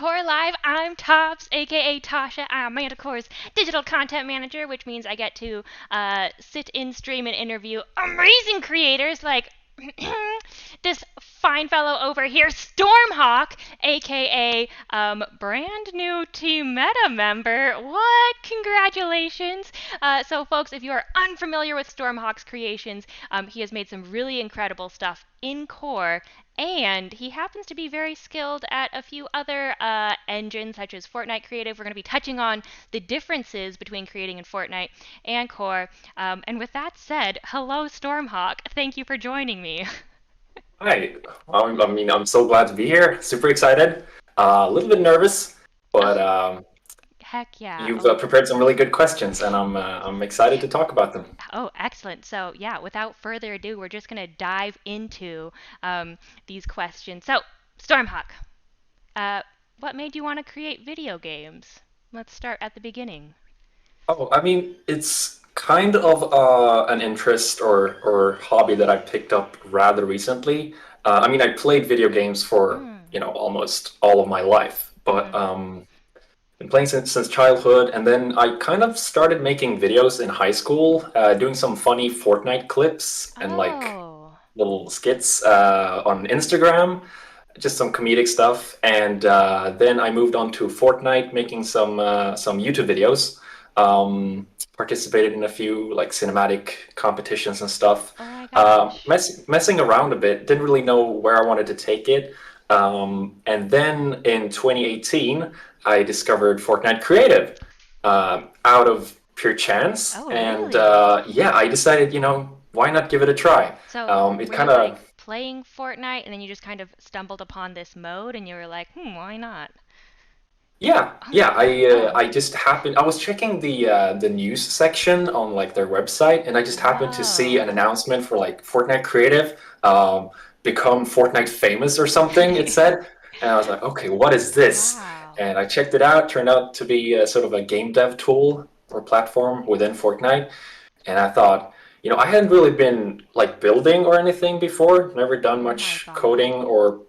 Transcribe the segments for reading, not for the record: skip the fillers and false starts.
Core Live. I'm Tops, aka Tasha. I'm Amanda Core's digital content manager, which means I get to sit in, stream, and interview amazing creators like this fine fellow over here, StormHawk, aka brand new Team Meta member. What? Congratulations! So, folks, if you are unfamiliar with StormHawk's creations, he has made some really incredible stuff in Core, and he happens to be very skilled at a few other engines, such as Fortnite Creative. We're going to be touching on the differences between creating in Fortnite and Core. And with that said, hello, Stormhawk. Thank you for joining me. Hi. I'm so glad to be here. Super excited. A little bit nervous, but Oh, heck yeah. you've prepared some really good questions, and I'm excited to talk about them. Oh, excellent. So, yeah, without further ado, we're just going to dive into these questions. So, Stormhawk, uh, what made you want to create video games? Let's start at the beginning. It's kind of an interest or hobby that I picked up rather recently. I played video games for Mm, almost all of my life, but mm-hmm. been playing since childhood, and then I kind of started making videos in high school, doing some funny Fortnite clips and like Oh, little skits on Instagram, just some comedic stuff. And then I moved on to Fortnite, making some YouTube videos. Participated in a few like cinematic competitions and stuff. oh my gosh. Messing around a bit. Didn't really know where I wanted to take it. And then in 2018, I discovered Fortnite Creative out of pure chance. Oh, And really? yeah, I decided, why not give it a try? So, It were you kind like of playing Fortnite and then you just kind of stumbled upon this mode and you were like, why not? Yeah, Oh, yeah. I oh, just happened. I was checking the news section on like their website, and I just happened to see an whoa. announcement for like Fortnite Creative, become Fortnite famous or something. It said, and I was like, okay, what is this? Wow. And I checked it out. Turned out to be sort of a game dev tool or platform within Fortnite, and I thought, I hadn't really been like building or anything before. Never done Oh my much coding God. or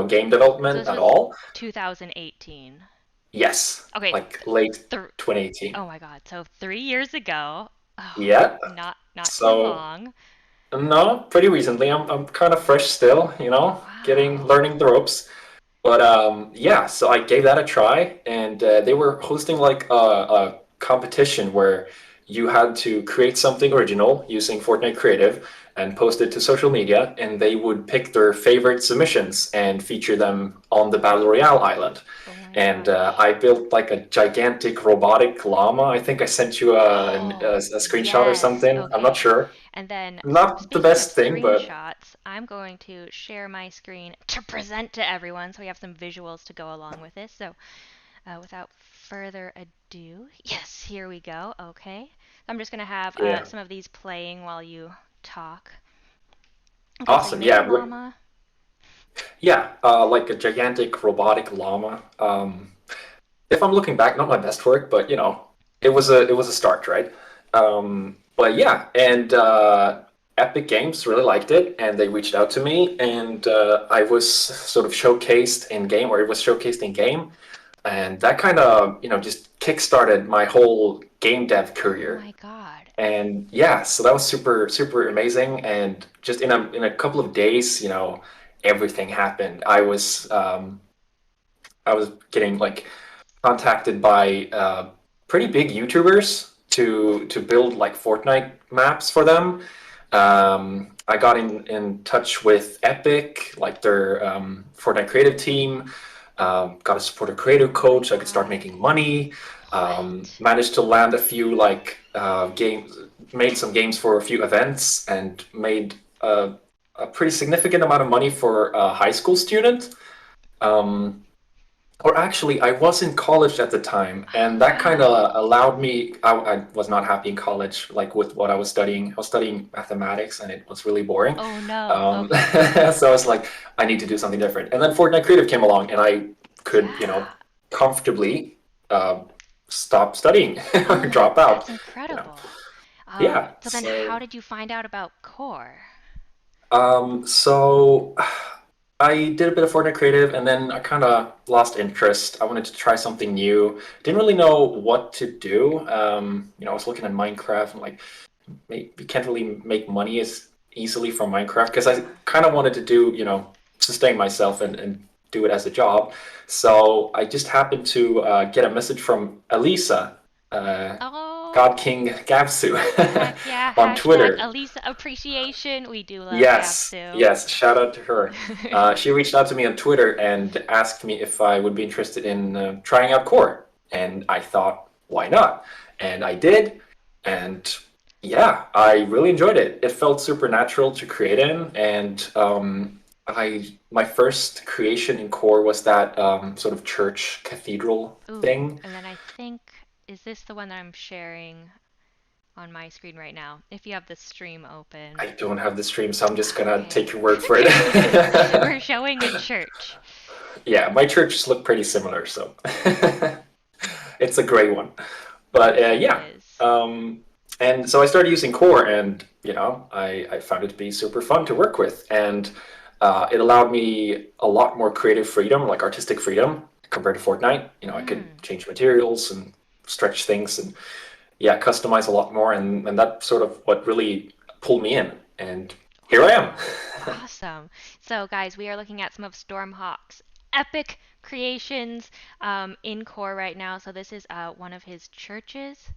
game So development this at was all. 2018. Yes, Okay, like late th 2018. oh my God. So 3 years ago. Oh, Yeah. not too So long. no, pretty recently. I'm kind of fresh still, getting Wow. learning the ropes. But yeah, so I gave that a try, and they were hosting like a competition where you had to create something original using Fortnite Creative and post it to social media, and they would pick their favorite submissions and feature them on the Battle Royale island. Oh my And gosh. I built like a gigantic robotic llama. I think I sent you Oh, a screenshot or yes. something. I'm not Okay. sure. And then, Not the speaking of best thing, but screenshots, I'm going to share my screen to present to everyone so we have some visuals to go along with this. So, without further ado, yes, here we go. Okay. I'm just going to have yeah. some of these playing while you talk. Okay, so you Awesome. made a Yeah. llama. Yeah. Like a gigantic robotic llama. If I'm looking back, not my best work, but it was a start, right? But yeah, and Epic Games really liked it, and they reached out to me, and I was sort of showcased in game, or it was showcased in game, and that kind of just kickstarted my whole game dev Oh career. my God. And yeah, so that was super super amazing, and just in a couple of days, everything happened. I was getting like contacted by pretty big YouTubers to build like Fortnite maps for them. I got in touch with Epic, like their Fortnite creative team. Got a supporter creator Oh my coach. So I could start God. making money. What? Managed to land a few like games, made some games for a few events, and made a pretty significant amount of money for a high school student. Um, or actually, I was in college at the time, Oh, and that kind wow. of allowed me. I was not happy in college, like with what I was studying. I was studying mathematics, and it was really boring. Oh no. Okay. So I was like, I need to do something different. And then Fortnite Creative came along, and I could, Yeah. comfortably uh, stop studying or Oh, drop that's out. You know, incredible. yeah. So then how did you find out about core? So I did a bit of Fortnite creative, and then I kind of lost interest. I wanted to try something new. Didn't really know what to do. I was looking at Minecraft and like, you can't really make money as easily from Minecraft because I Yeah. kind of wanted to do, sustain myself and do it as a job. So I just happened to get a message from Elisa, uh, God Oh, King Gavsu, heck yeah. on Hashtag Twitter. Elisa appreciation. We do love Yes, Gapsu. yes, shout out to her. She reached out to me on Twitter and asked me if I would be interested in trying out core. And I thought, why not? And I did. And yeah, I really enjoyed it. It felt super natural to create in. And my first creation in core was that sort of church cathedral Ooh, thing. and then I think, is this the one that I'm sharing on my screen right now? If you have the stream open. I don't have the stream, so I'm just gonna Okay. take your word for Okay. it. We're showing a church. Yeah, my churches look pretty similar, so it's a gray one. But It yeah, is. and so I started using Core, and I found it to be super fun to work with, and it allowed me a lot more creative freedom, like artistic freedom, compared to Fortnite. I could Mm. change materials and stretch things, and yeah, customize a lot more, and that's sort of what really pulled me in, and here I am. Wow. Awesome. So, guys, we are looking at some of StormHawk's epic creations in core right now. So, this is one of his churches.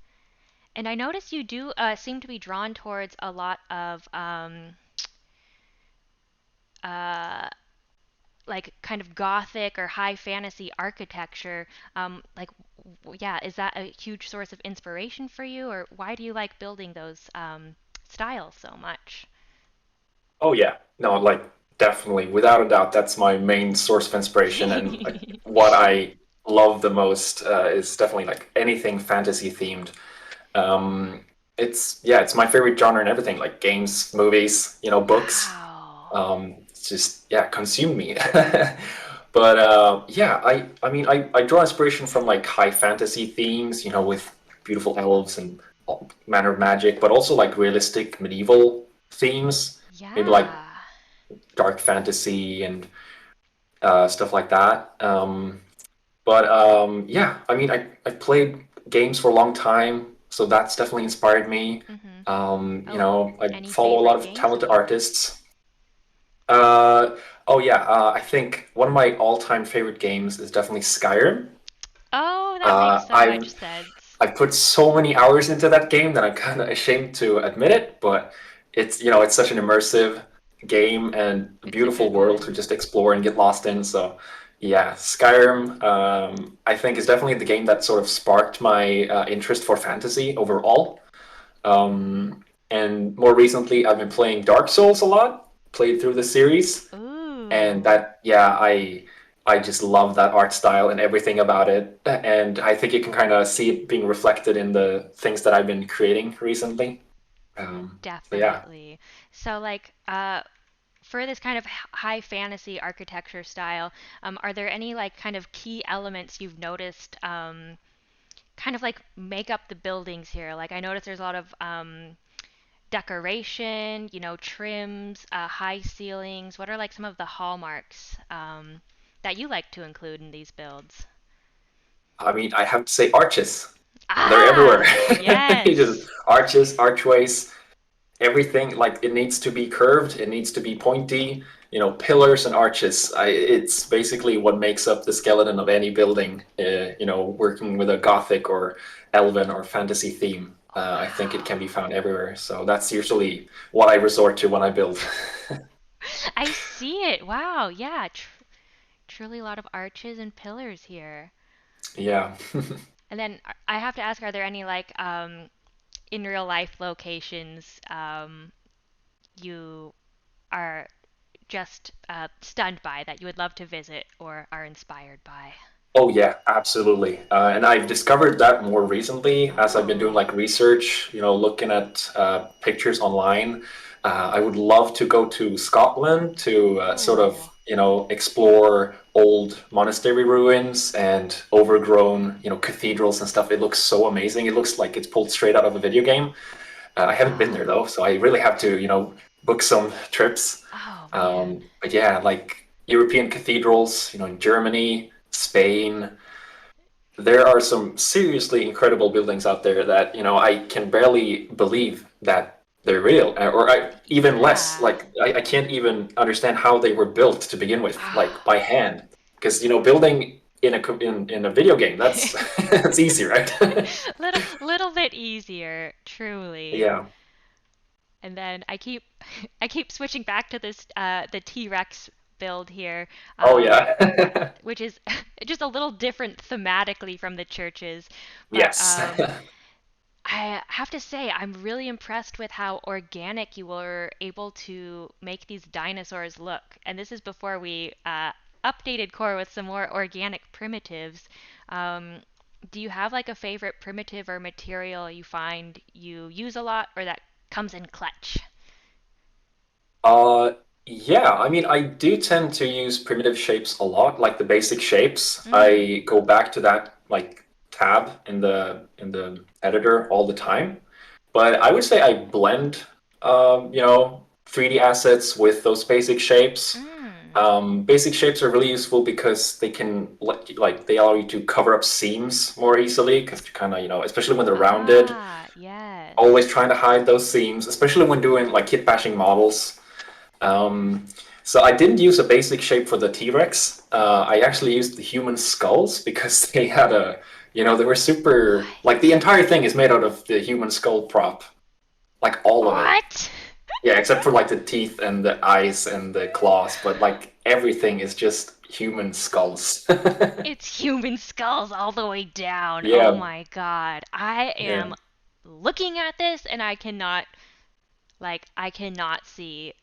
And I notice you do seem to be drawn towards a lot of uh, like kind of gothic or high fantasy architecture. Yeah, is that a huge source of inspiration for you, or why do you like building those styles so much? Oh yeah, no, like definitely, without a doubt, that's my main source of inspiration, and like what I love the most is definitely like anything fantasy themed. Um, it's my favorite genre and everything, like games, movies, books. Wow. It's just yeah, consume me. But yeah, I mean I draw inspiration from like high fantasy themes, with beautiful elves and all manner of magic, but also like realistic medieval themes, maybe like Yeah. dark fantasy and stuff like that. But yeah, I mean, I played games for a long time, so that's definitely inspired me. Mm-hmm. Oh, I any follow a lot favorite of games of talented yours? artists. Uh, oh yeah, I think one of my all-time favorite games is definitely Skyrim. Oh, that makes Uh, so much I've sense. I put so many hours into that game that I'm kind of ashamed to admit it, but it's such an immersive game and a It's a beautiful good world to one. just explore and get lost in. So, yeah, Skyrim, I think is definitely the game that sort of sparked my interest for fantasy overall. And more recently, I've been playing Dark Souls a lot, played through the series, and Ooh. that yeah I just love that art style and everything about it, and I think you can kind of see it being reflected in the things that I've been creating recently. So yeah. Definitely. So, like, for this kind of high fantasy architecture style, are there any like kind of key elements you've noticed kind of like make up the buildings here? Like, I noticed there's a lot of decoration, trims, high ceilings. What are like some of the hallmarks that you like to include in these builds? I mean, I have to say arches. They're everywhere. Ah, Just yes. arches, archways, everything. Like it needs to be curved, it needs to be pointy. Pillars and arches. It's basically what makes up the skeleton of any building. Working with a gothic or elven or fantasy theme. I think it can Wow. be found everywhere. So that's usually what I resort to when I build. I see it. Wow. Yeah. Truly a lot of arches and pillars here. Yeah. And then I have to ask, are there any like in real life locations you are just stunned by that you would love to visit or are inspired by? Oh yeah, absolutely. And I've discovered that more recently as I've been doing Oh. like research, looking at pictures online. I would love to go to Scotland to sort of, Oh. explore old monastery ruins and overgrown, cathedrals and stuff. It looks so amazing. It looks like it's pulled straight out of a video game. I haven't been there Oh. though, so I really have to, book some trips. Oh man. But yeah, like European cathedrals, in Germany, Spain. There are some seriously incredible buildings out there that, I can barely believe that they're real, or even less. Yeah. Like, I can't even understand how they were built to begin with, like Ah. by hand. Because, building in a video game, that's that's easy, right? Little bit easier, truly. Yeah. And then I keep switching back to this the T-Rex build here, Oh, um, yeah. which is just a little different thematically from the churches, but Yes. I have to say, I'm really impressed with how organic you were able to make these dinosaurs look. And this is before we updated core with some more organic primitives. Um, do you have like a favorite primitive or material you find you use a lot or that comes in clutch? Uh, yeah, I mean, I do tend to use primitive shapes a lot, like the basic shapes. Mm. I go back to that like tab in the editor all the time. But I would say I blend, 3D assets with those basic shapes. Mm. Basic shapes are really useful because they allow you to cover up seams more easily because you kind of, especially when they're rounded, Ah, yes. always trying to hide those seams, especially when doing like kit bashing models. Um, so I didn't use a basic shape for the T-Rex. I actually used the human skulls because they were super, like the What? entire thing is made out of the human skull prop, like all of it. What? Yeah, except for like the teeth and the eyes and the claws, but like everything is just human skulls. It's human skulls all the way down. Oh Yeah, my god. I yeah. am looking at this and I cannot see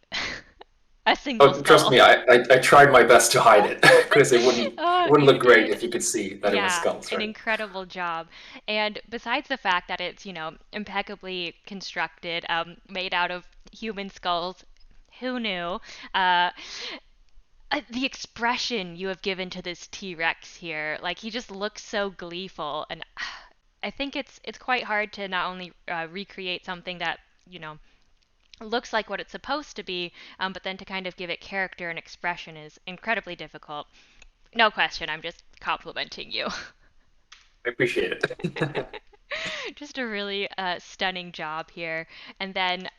a single Oh, trust skull. me, I tried my best to hide it because it wouldn't Oh, it wouldn't you look great did. if you could see that it was Yeah, skulls, an right? incredible job. And besides the fact that it's, impeccably constructed, made out of human skulls, who knew? Uh, the expression you have given to this T-Rex here, like he just looks so gleeful, and I think it's quite hard to not only recreate something that looks like what it's supposed to be, but then to kind of give it character and expression is incredibly difficult. No question, I'm just complimenting you. I appreciate it. Just a really stunning job here. And then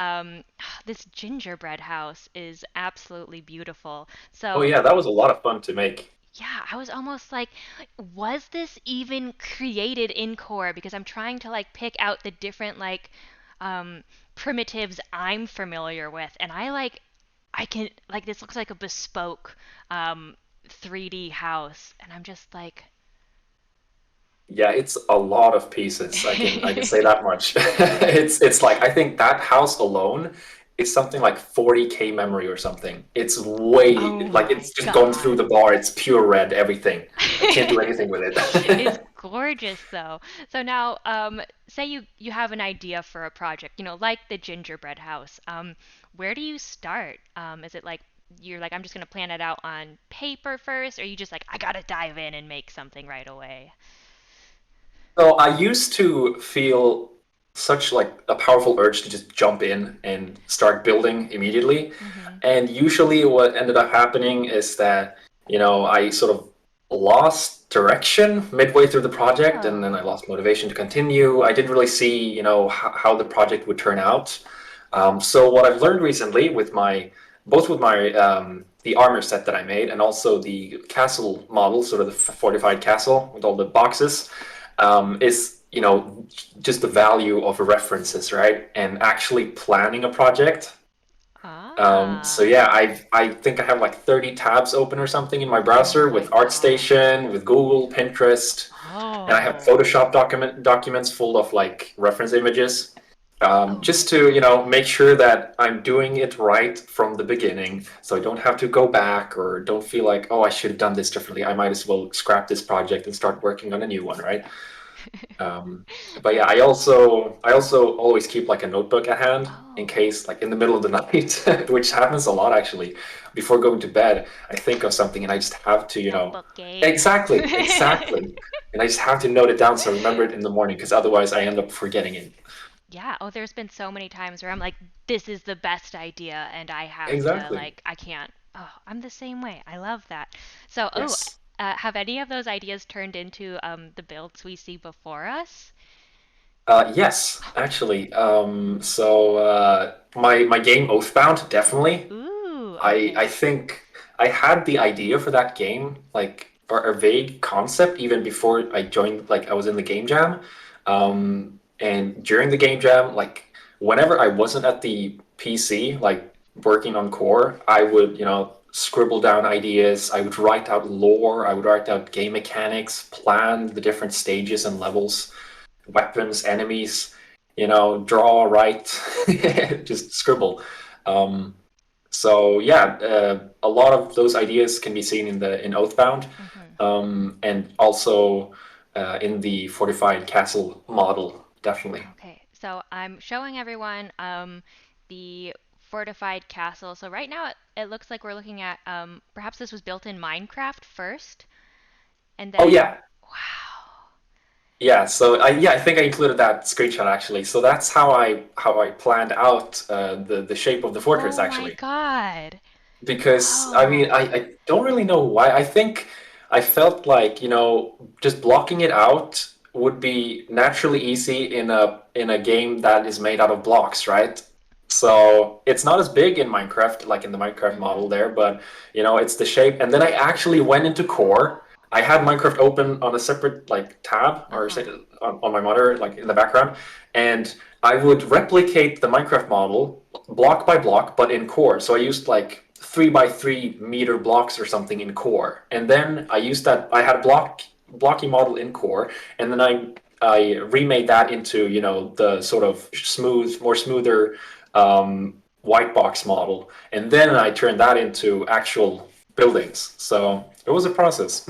this gingerbread house is absolutely beautiful. Oh So yeah, that was a lot of fun to make. yeah, I was almost like, was this even created in core? Because I'm trying to like pick out the different um, primitives I'm familiar with, and I can like this looks like a bespoke 3D house, and I'm just like, Yeah, it's a lot of pieces. I can say that much. It's like I think that house alone is something like 40K memory or something. It's way oh like my it's just gone through god. the bar. It's pure red, everything. I can't do anything with It's it. gorgeous though. So now, say you have an idea for a project, like the gingerbread house. Where do you start? Is it like you're like I'm just gonna plan it out on paper first, or you just like I gotta dive in and make something right away? So I used to feel such like a powerful urge to just jump in and start building immediately. Mm-hmm. And usually what ended up happening is that, I sort of lost direction midway through the project and then I Oh. lost motivation to continue. I didn't really see, how the project would turn out. So what I've learned recently both with my the armor set that I made and also the castle model, sort of the fortified castle with all the boxes, is just the value of references, right? And actually planning a project. So Ah. yeah, I think I have like 30 tabs open or something in my Oh browser my with god. ArtStation, with Google, Pinterest, and I have Oh. Photoshop documents full of like reference images. Oh. Just to make sure that I'm doing it right from the beginning, so I don't have to go back or don't feel like, oh, I should have done this differently. I might as well scrap this project and start working on a new one, right? Um, but yeah, That. I also always keep like a notebook at hand in Oh. case, like in the middle of the night, which happens a lot actually. Before going to bed, I think of something and I just have to, Notebook game. exactly, and I just have to note it down so I remember it in the morning because otherwise I end up forgetting it. Yeah, there's been so many times where I'm like, this is the best idea, and I have to, Exactly. like, I can't. Oh, I'm the same way. I love that. So, Yes. have any of those ideas turned into the builds we see before us? Yes, actually. My game Oathbound, definitely. Ooh, I okay. think I had the idea for that game, like, or a vague concept even before I joined, like I was in the game jam. And during the game jam, like whenever I wasn't at the PC, like working on core, I would, scribble down ideas. I would write out lore. I would write out game mechanics, plan the different stages and levels, weapons, enemies, draw, write, just scribble. Um, so yeah, a lot of those ideas can be seen in Oathbound, Hmm. and also in the Fortified Castle model, definitely. Okay, so I'm showing everyone the fortified castle. So right now it looks like we're looking at perhaps this was built in Minecraft first, and Oh then yeah, wow. yeah. So I think I included that screenshot actually. So that's how I planned out the shape of the fortress Oh my actually. God. Because I mean Oh. I don't really know why. I think I felt like, just blocking it out would be naturally easy in a game that is made out of blocks, right? So it's not as big in Minecraft, like in the Minecraft model Hmm. there, but it's the shape. And then I actually went into core. I had Minecraft open on a separate like tab or Uh-huh. say on my monitor, like in the background, and I would replicate the Minecraft model block by block, but in core. So I used like 3 by 3 meter blocks or something in core, and then I used that. I had a blocky model in core, and then I remade that into the sort of more smoother white box model, and then I turned that into actual buildings. So it was a process.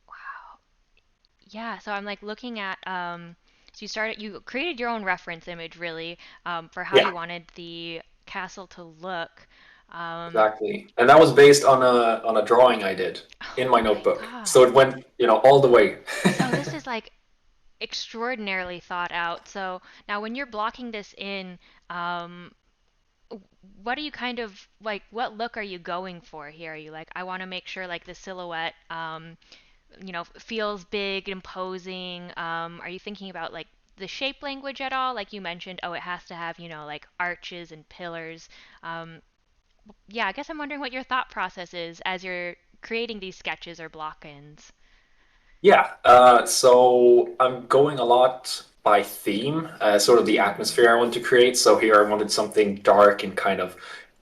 Wow. Yeah, so I'm like looking at so you created your own reference image really for how Yeah, you wanted the castle to look. Um, exactly. And that was based on a drawing I did in oh my my notebook. So God. it went, all the way. So this is like extraordinarily thought out. So now when you're blocking this in, um, what are you kind of like, what look are you going for here? Are you like, I want to make sure like the silhouette, feels big, imposing? Are you thinking about like the shape language at all? Like you mentioned, oh, it has to have, like arches and pillars. Um, yeah, I guess I'm wondering what your thought process is as you're creating these sketches or block-ins. Yeah, so I'm going a lot by theme, sort of the Mm. atmosphere I want to create. So here I wanted something dark and kind of,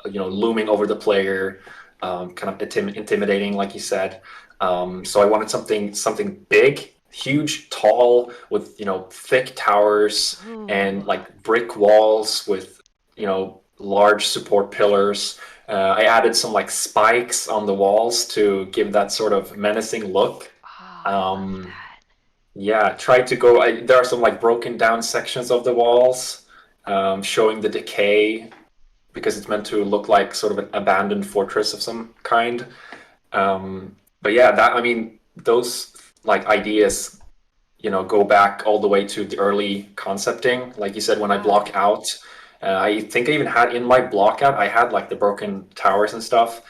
looming over the player, kind of intimidating, like you said. So I wanted something big, huge, tall, with thick towers and Ooh. like brick walls with large support pillars. I added some like spikes on the walls to give that sort of menacing look. Oh, I love um, that. yeah, try to go. There are some like broken down sections of the walls, showing the decay because it's meant to look like sort of an abandoned fortress of some kind. But yeah, that I mean, those like ideas, go back all the way to the early concepting. Like you said, when I block Wow. out, I think I even had in my block out, I had like the broken towers and stuff,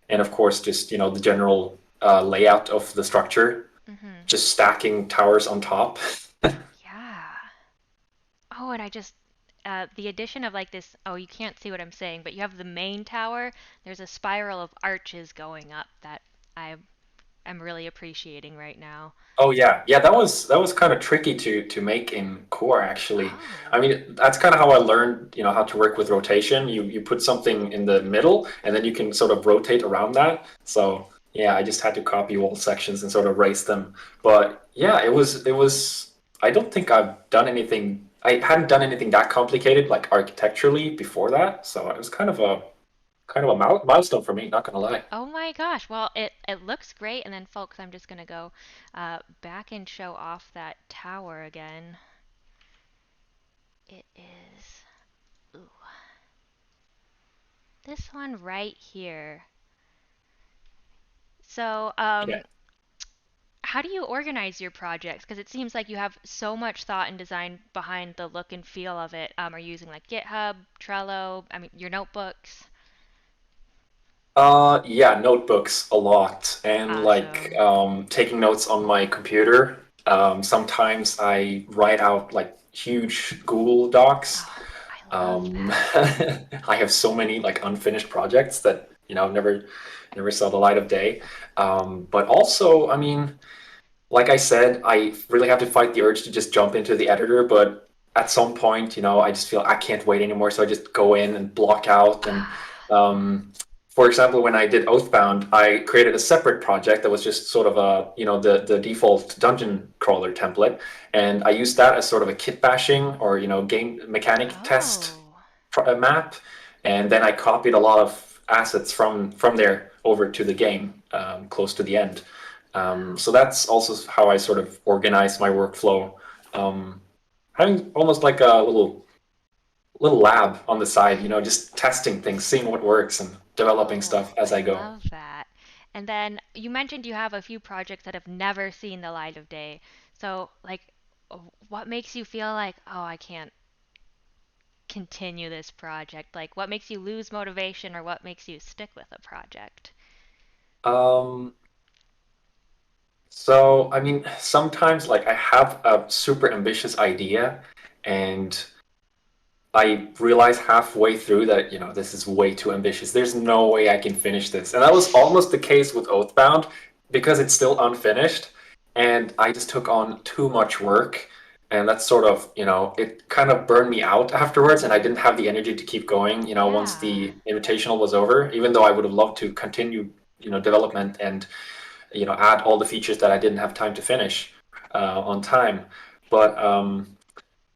and of course, just the general layout of the structure, Mm-hmm. just stacking towers on top. Yeah. Oh, and I just the addition of like this, oh, you can't see what I'm saying, but you have the main tower. There's a spiral of arches going up that I am really appreciating right now. Oh yeah, yeah. That was kind of tricky to make in core actually. I Oh. mean, that's kind of how I learned, how to work with rotation. You put something in the middle, and then you can sort of rotate around that. So yeah, I just had to copy all sections and sort of race them. But yeah, it was. I don't think I've done anything. I hadn't done anything that complicated like architecturally before that. So it was kind of a milestone for me. Not gonna lie. Oh my gosh. Well, it looks great. And then, folks, I'm just gonna go back and show off that tower again. It is ooh, this one right here. So, Yeah. how do you organize your projects? Because it seems like you have so much thought and design behind the look and feel of it. Are you using like GitHub, Trello? I mean, your notebooks? Yeah, notebooks a lot, and like Awesome. taking notes on my computer. Sometimes I write out like huge Google Docs. Oh, I love that. I have so many like unfinished projects that never saw the light of day. But also, I mean, like I said, I really have to fight the urge to just jump into the editor, but at some point, I just feel I can't wait anymore, so I just go in and block out. And Ah, for example, when I did Oathbound, I created a separate project that was just sort of the default dungeon crawler template, and I used that as sort of a kit bashing or game mechanic test oh. map, and then I copied a lot of assets from there over to the game close to the end. Wow. So that's also how I sort of organize my workflow. Um, Having almost like a little lab on the side, just testing things, seeing what works, and developing Oh, stuff as I I go. love that. And then you mentioned you have a few projects that have never seen the light of day. So, like, what makes you feel like, oh, I can't continue this project? Like, what makes you lose motivation or what makes you stick with a project? Um, so I mean, sometimes like I have a super ambitious idea, and I realized halfway through that, this is way too ambitious. There's no way I can finish this. And that was almost the case with Oathbound because it's still unfinished. And I just took on too much work. And that's sort of, it kind of burned me out afterwards. And I didn't have the energy to keep going, once Yeah. the invitational was over, even though I would have loved to continue, development and, add all the features that I didn't have time to finish on time. But,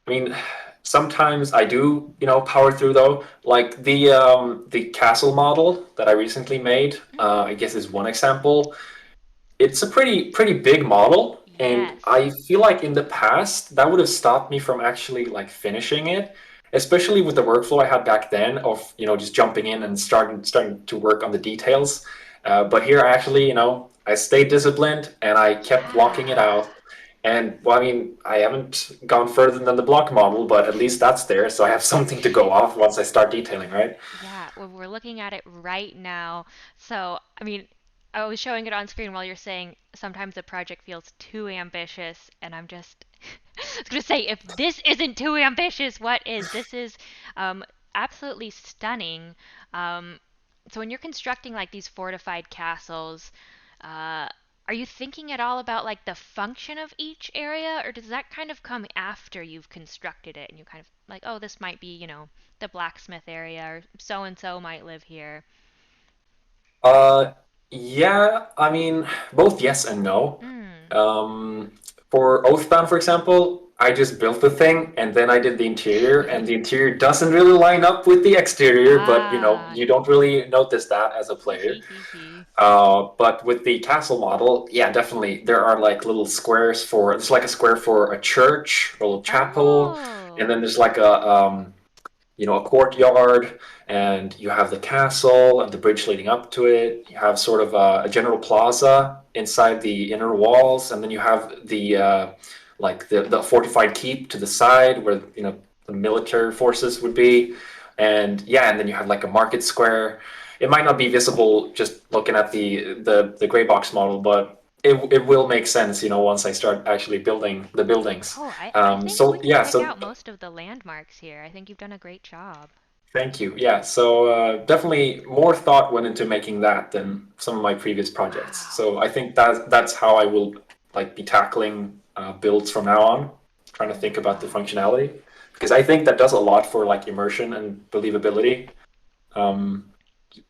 I mean, sometimes I do, power through though. Like the castle model that I recently made, Hmm. I guess is one example. It's a pretty big model, and Yes. I feel like in the past that would have stopped me from actually like finishing it, especially with the workflow I had back then of just jumping in and starting to work on the details. But here I actually I stayed disciplined and I kept blocking it Yeah. out. And well, I mean, I haven't gone further than the block model, but at least that's there, so I have something to go off once I start detailing, right? Yeah, well, we're looking at it right now. So, I mean, I was showing it on screen while you're saying sometimes a project feels too ambitious, and I'm just I was gonna say if this isn't too ambitious, what is? This is um, absolutely stunning. Um, so when you're constructing like these fortified castles, uh, are you thinking at all about like the function of each area, or does that kind of come after you've constructed it and you kind of like, oh, this might be, the blacksmith area, or so and so might live here? Uh, yeah, I mean, both yes and no. Mm. Um, for Oathbound, for example, I just built the thing and then I did the interior, and the interior doesn't really line up with the exterior, but Ah. you don't really notice that as a Hee player. hee hee hee. But with the castle model, yeah, definitely there are like little squares for, there's like a square for a church, a little chapel, and Oh. then there's like a courtyard, and you have the castle and the bridge leading up to it. You have sort of a general plaza inside the inner walls, and then you have the fortified keep to the side where the military forces would be, and yeah, and then you have like a market square. It might not be visible just looking at the gray box model, but it will make sense, once I start actually building the buildings. Oh, I think we So can yeah, pick so out most of the landmarks here. I think you've done a great job. thank you. Yeah, so definitely more thought went into making that than some of my previous projects. Wow. So I think that's how I will like be tackling builds from now on, trying to Oh my think about the gosh. functionality, because I think that does a lot for like immersion and believability, um,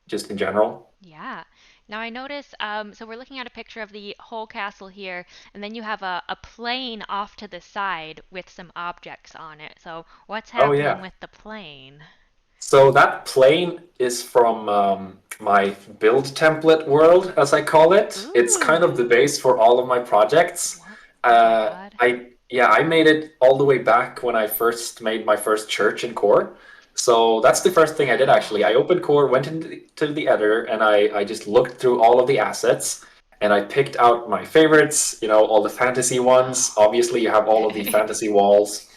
just in general. Yeah. Now I notice, so we're looking at a picture of the whole castle here, and then you have a plane off to the side with some objects on it. So what's Oh happening yeah. with the plane? So that plane is from my build template world, as I call it. It's kind of the Ooh. base for all of my projects. What? Oh my God. I made it all the way back when I first made my first church in Core. So that's the first thing I did actually. Wow. I opened Core, went into the editor, and I just looked through all of the assets, and I picked out my favorites, all the fantasy ones. Obviously, you have all of the fantasy walls,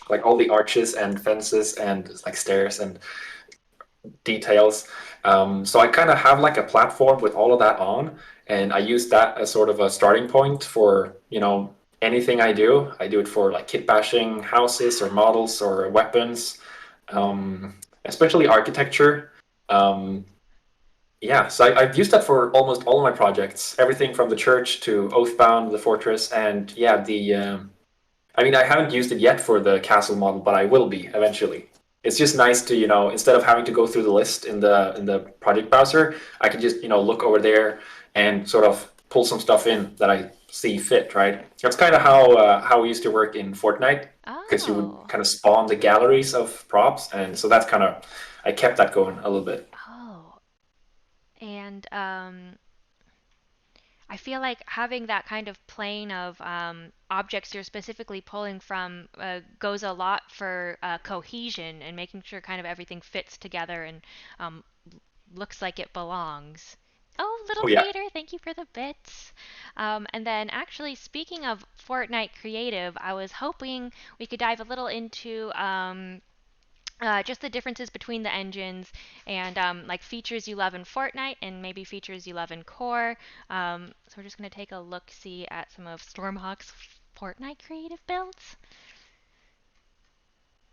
like all the arches and fences and like stairs and details. So I kind of have like a platform with all of that on, and I use that as sort of a starting point for, anything I do. I do it for like kit bashing houses or models or weapons, especially architecture. Um, yeah, so I've used that for almost all of my projects, everything from the church to Oathbound, the fortress, and yeah, I mean, I haven't used it yet for the castle model, but I will be eventually. It's just nice to, instead of having to go through the list in the project browser, I can just, look over there and sort of pull some stuff in that I see fit, right? That's kind of how we used to work in Fortnite, because you would Oh. kind of spawn the galleries of props, and so that's kind of I kept that going a little bit. Oh. And I feel like having that kind of plane of objects you're specifically pulling from goes a lot for cohesion and making sure kind of everything fits together and um, looks like it belongs. Oh, little Oh yeah. creator, thank you for the bits. And then, actually, speaking of Fortnite Creative, I was hoping we could dive a little into just the differences between the engines and like features you love in Fortnite and maybe features you love in Core. So we're just going to take a look see at some of StormHawk's Fortnite creative builds.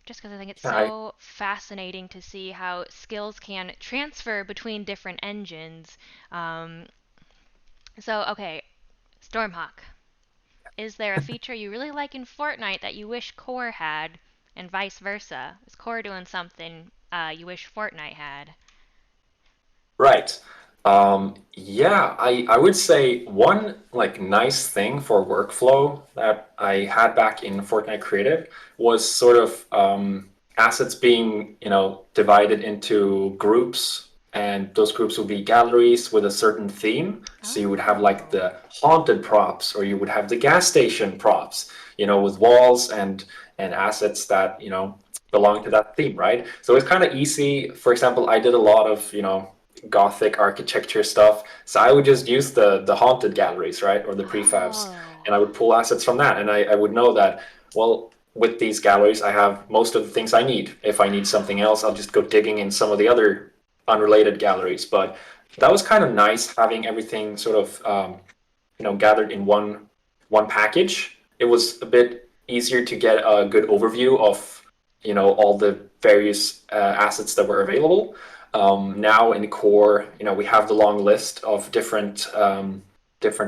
Just because I think it's I so fascinating to see how skills can transfer between different engines. Um, okay, Stormhawk. Is there a feature you really like in Fortnite that you wish Core had, and vice versa? Is Core doing something you wish Fortnite had? Right. Yeah, I would say one like nice thing for workflow that I had back in Fortnite Creative was sort of assets being, divided into groups, and those groups would be galleries with a certain theme. So you would have like Oh. the haunted props, or you would have the gas station props, with walls and assets that, belong to that theme, right? So it's kind of easy. For example, I did a lot of, Gothic architecture stuff. So I would just use the haunted galleries, right, or the prefabs, Oh. and I would pull assets from that, and I would know that, well, with these galleries, I have most of the things I need. If I need something else, I'll just go digging in some of the other unrelated galleries. But that was kind of nice having everything sort of gathered in one package. It was a bit easier to get a good overview of all the various assets that were available. Now in core, we have the long list of different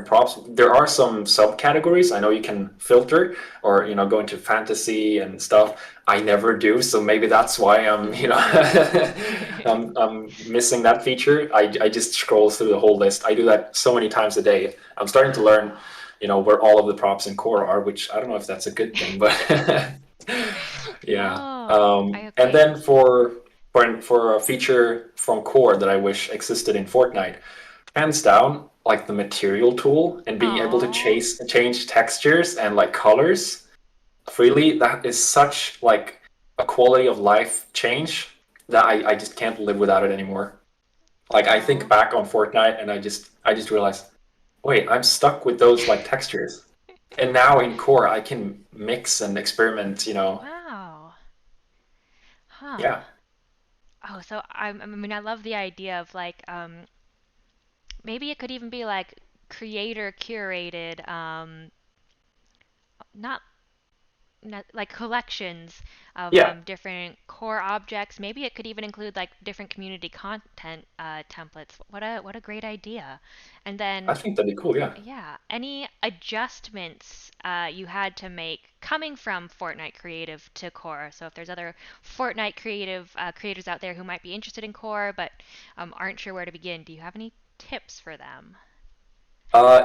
props. There are some subcategories. I know you can filter or go into fantasy and stuff. I never do, so maybe that's why I'm I'm missing that feature. I just scroll through the whole list. I do that so many times a day. I'm starting to learn, where all of the props in core are, which I don't know if that's a good thing, but yeah. Oh, And okay. then for a feature from core that I wish existed in Fortnite, hands down, like the material tool and being able to Oh. change textures and like colors freely, that is such like a quality of life change that I just can't live without it anymore. Like I think Oh. back on Fortnite and I just realized, wait, I'm stuck with those like textures. And now in core I can mix and experiment, Wow. Huh. yeah. Oh, so I mean, I love the idea of like maybe it could even be like creator curated, not like collections of Yeah, different core objects. Maybe it could even include like different community content templates. What a great idea! And I then think that'd be cool, yeah. yeah, any adjustments you had to make coming from Fortnite Creative to Core. So if there's other Fortnite Creative creators out there who might be interested in Core but aren't sure where to begin, do you have any tips for them?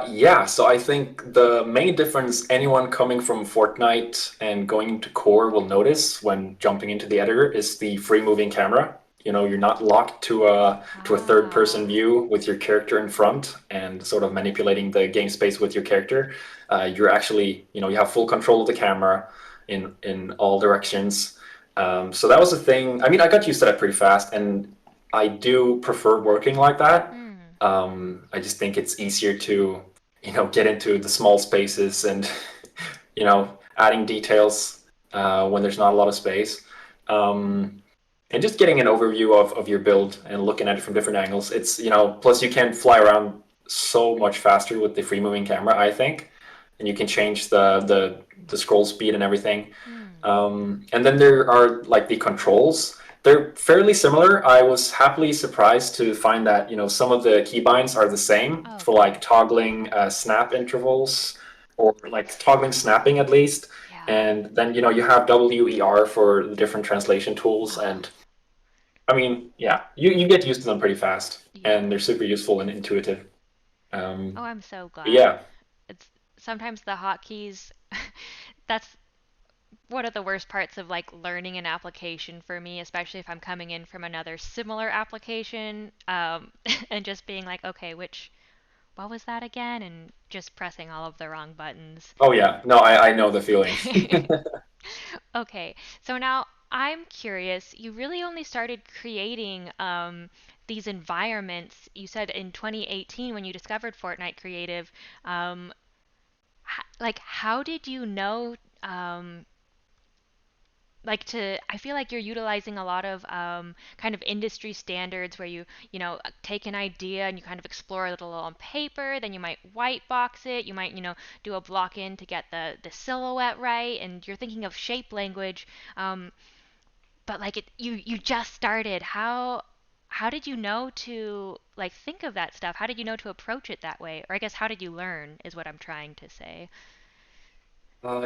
Yeah, so I think the main difference anyone coming from Fortnite and going into Core will notice when jumping into the editor is the free moving camera. You're not locked to a third person Ah. view with your character in front and sort of manipulating the game space with your character. You're actually, you have full control of the camera in all directions. So that was a thing. I mean, I got used to that pretty fast, and I do prefer working like that. Hmm. I just think it's easier to, get into the small spaces and, adding details when there's not a lot of space. Um, and just getting an overview of your build and looking at it from different angles. It's, plus you can fly around so much faster with the free moving camera, I think, and you can change the scroll speed and everything. Hmm. And then there are like the controls. They're fairly similar. I was happily surprised to find that, some of the keybinds are the same Oh, for good. like toggling snap intervals or like toggling snapping at least. Yeah. And then, you have WER for the different translation tools. Oh, And I mean, yeah, you get used to them pretty fast yeah. and they're super useful and intuitive. Oh, I'm so But glad. yeah, It's sometimes the hotkeys. That's one of the worst parts of like learning an application for me, especially if I'm coming in from another similar application, and just being like, okay, what was that again? And just pressing all of the wrong buttons. oh yeah, no, I know the feeling. Okay, so now I'm curious. You really only started creating these environments, you said in 2018 when you discovered Fortnite Creative. Um, like, how did you know? Like to I feel like you're utilizing a lot of kind of industry standards where you take an idea and you kind of explore it a little on paper, then you might white box it, you might do a block in to get the silhouette right, and you're thinking of shape language, um, but like you just started. How did you know to like think of that stuff? How did you know to approach it that way? Or I guess how did you learn is what I'm trying to say.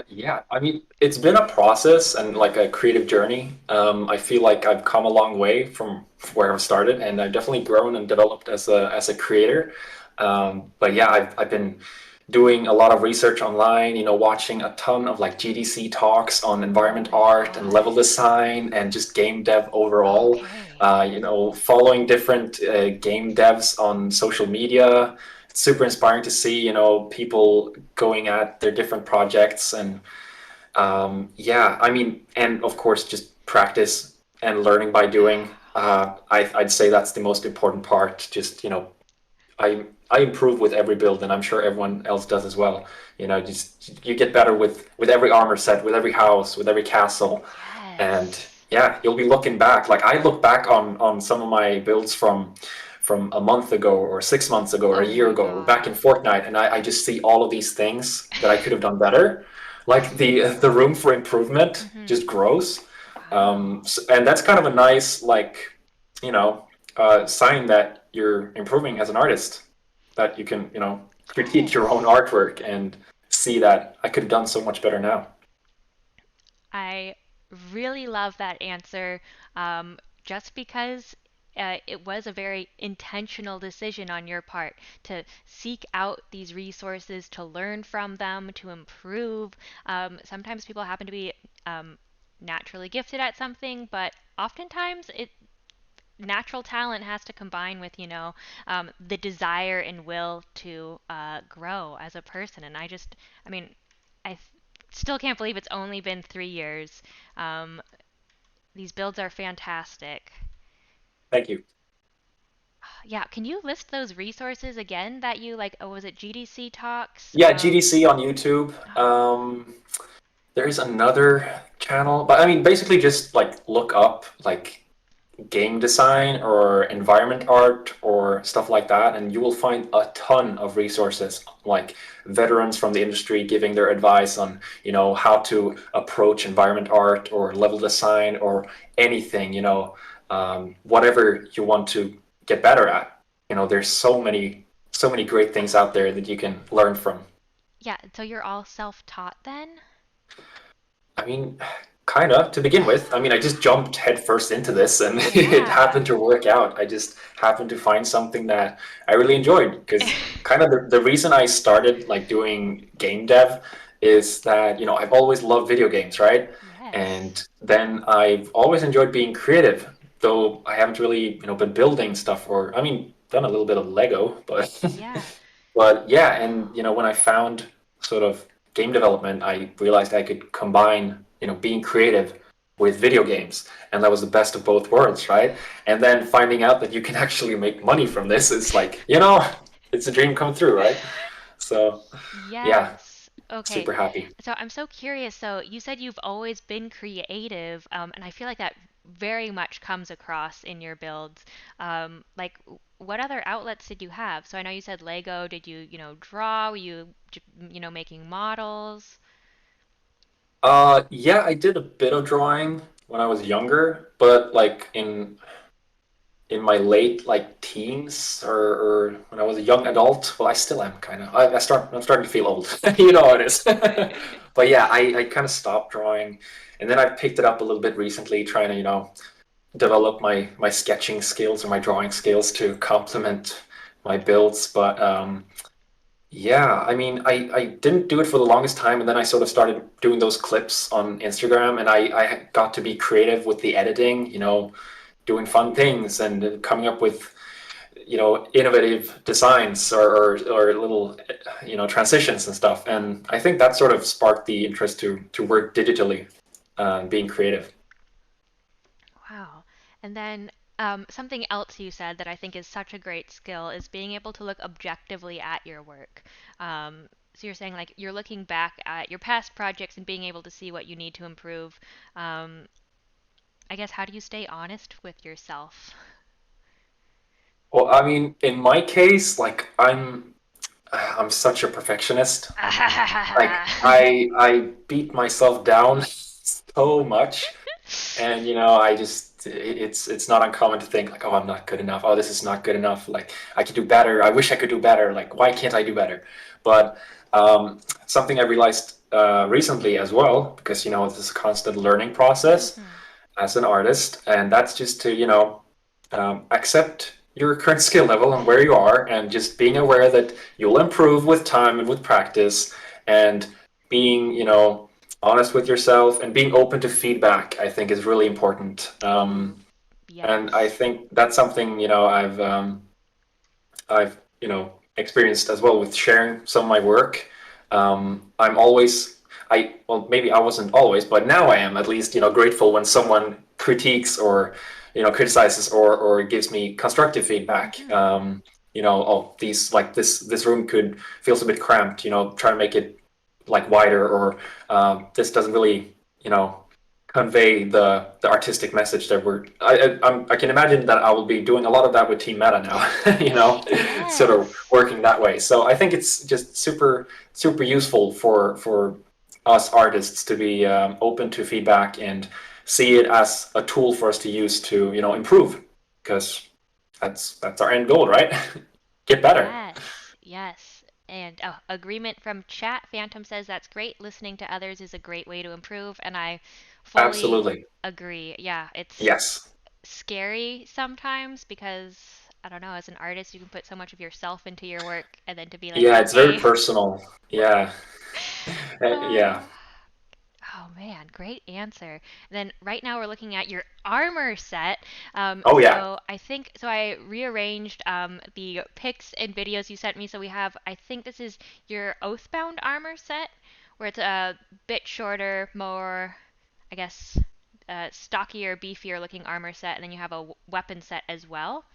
Yeah, I mean, it's been a process and like a creative journey. I feel like I've come a long way from where I started, and I've definitely grown and developed as a creator. But yeah, I've been doing a lot of research online, watching a ton of like GDC talks on Oh environment my art and level God. design and just game dev overall. Okay. Following different game devs on social media. It's super inspiring to see, people going at their different projects and yeah, I mean, and of course, just practice and learning by doing. I'd say that's the most important part. Just, I improve with every build, and I'm sure everyone else does as well. Just you get better with every armor set, with every house, with every castle, and Yes. yeah, you'll be looking back. Like I look back on some of my builds from a month ago or 6 months ago or a Oh year my ago or back in God. Fortnite, and I just see all of these things that I could have done better. Like the room for improvement Mm-hmm. just grows, Wow. and that's kind of a nice like you know sign that you're improving as an artist. That you can critique your own Yes. artwork and see that I could have done so much better now. I really love that answer, just because it was a very intentional decision on your part to seek out these resources, to learn from them, to improve. Sometimes people happen to be um, naturally gifted at something, but oftentimes natural talent has to combine with the desire and will to grow as a person. And I mean, I still can't believe it's only been 3 years. um, these builds are fantastic. Thank you. Yeah, can you list those resources again that you like? Oh, was it GDC talks? Yeah, GDC on YouTube. There's another channel, but I mean, basically just like look up like game design or environment art or stuff like that, and you will find a ton of resources like veterans from the industry giving their advice on, how to approach environment art or level design or anything, whatever you want to get better at. There's so many great things out there that you can learn from. Yeah, so you're all self-taught then? I mean, kind of to begin with. I mean, I just jumped headfirst into this and it Yeah. happened to work out. I just happened to find something that I really enjoyed because kind of the reason I started like doing game dev is that, I've always loved video games, right? Yes. And then I've always enjoyed being creative, though I haven't really, been building stuff or, I mean, done a little bit of Lego, but Yeah. but yeah, and when I found sort of game development, I realized I could combine, being creative with video games, and that was the best of both worlds, right? And then finding out that you can actually make money from this is like, it's a dream come true, right? So, yeah, Yes. Okay. super happy. So I'm so curious. So you said you've always been creative, and I feel like that very much comes across in your builds. Like, what other outlets did you have? So I know you said Lego. Did you, draw? Were you, making models? Yeah, I did a bit of drawing when I was younger, but like in my late like teens or when I was a young adult. Well, I still am kind of. I'm starting to feel old. You know how it is. But yeah, I kind of stopped drawing, and then I picked it up a little bit recently, trying to develop my sketching skills or my drawing skills to complement my builds. But yeah, I mean, I didn't do it for the longest time, and then I sort of started doing those clips on Instagram, and I got to be creative with the editing, doing fun things and coming up with, innovative designs or little, transitions and stuff. And I think that sort of sparked the interest to work digitally, being creative. Wow. And then something else you said that I think is such a great skill is being able to look objectively at your work. So you're saying like you're looking back at your past projects and being able to see what you need to improve. Um, I guess how do you stay honest with yourself? Well, I mean, in my case, like I'm such a perfectionist. Like I beat myself down so much, and I just it's not uncommon to think like, oh, I'm not good enough. Oh, this is not good enough. Like I could do better. I wish I could do better. Like why can't I do better? But something I realized recently as well, because this is a constant learning process Hmm. as an artist, and that's just to accept your current skill level and where you are, and just being aware that you'll improve with time and with practice, and being honest with yourself and being open to feedback, I think is really important. Ooh, And I yes. think that's something I've experienced as well with sharing some of my work. I'm always I well, maybe I wasn't always, but now I am at least grateful when someone critiques or criticizes or gives me constructive feedback. Hmm. Oh, these like this room could feels a bit cramped. Try to make it like wider, or this doesn't really convey the artistic message that I can imagine that I will be doing a lot of that with Team Meta now. Sort of Yes. working that way. So I think it's just super useful for us artists to be open to feedback and see it as a tool for us to use to improve, because that's our end goal, right? Get better. Yes, yes. And oh, agreement from chat. Phantom says that's great. Listening to others is a great way to improve, and I fully Absolutely. agree. Yeah, it's Yes. scary sometimes because I don't know, as an artist, you can put so much of yourself into your work, and then to be like, Yeah, it's very okay, personal. Yeah. Yeah. uh, oh man, great answer. Then right now we're looking at your armor set. Oh yeah. So I think so. I rearranged the pics and videos you sent me. So we have, I think this is your Oathbound armor set, where it's a bit shorter, more, I guess, stockier, beefier looking armor set, and then you have a weapon set as well.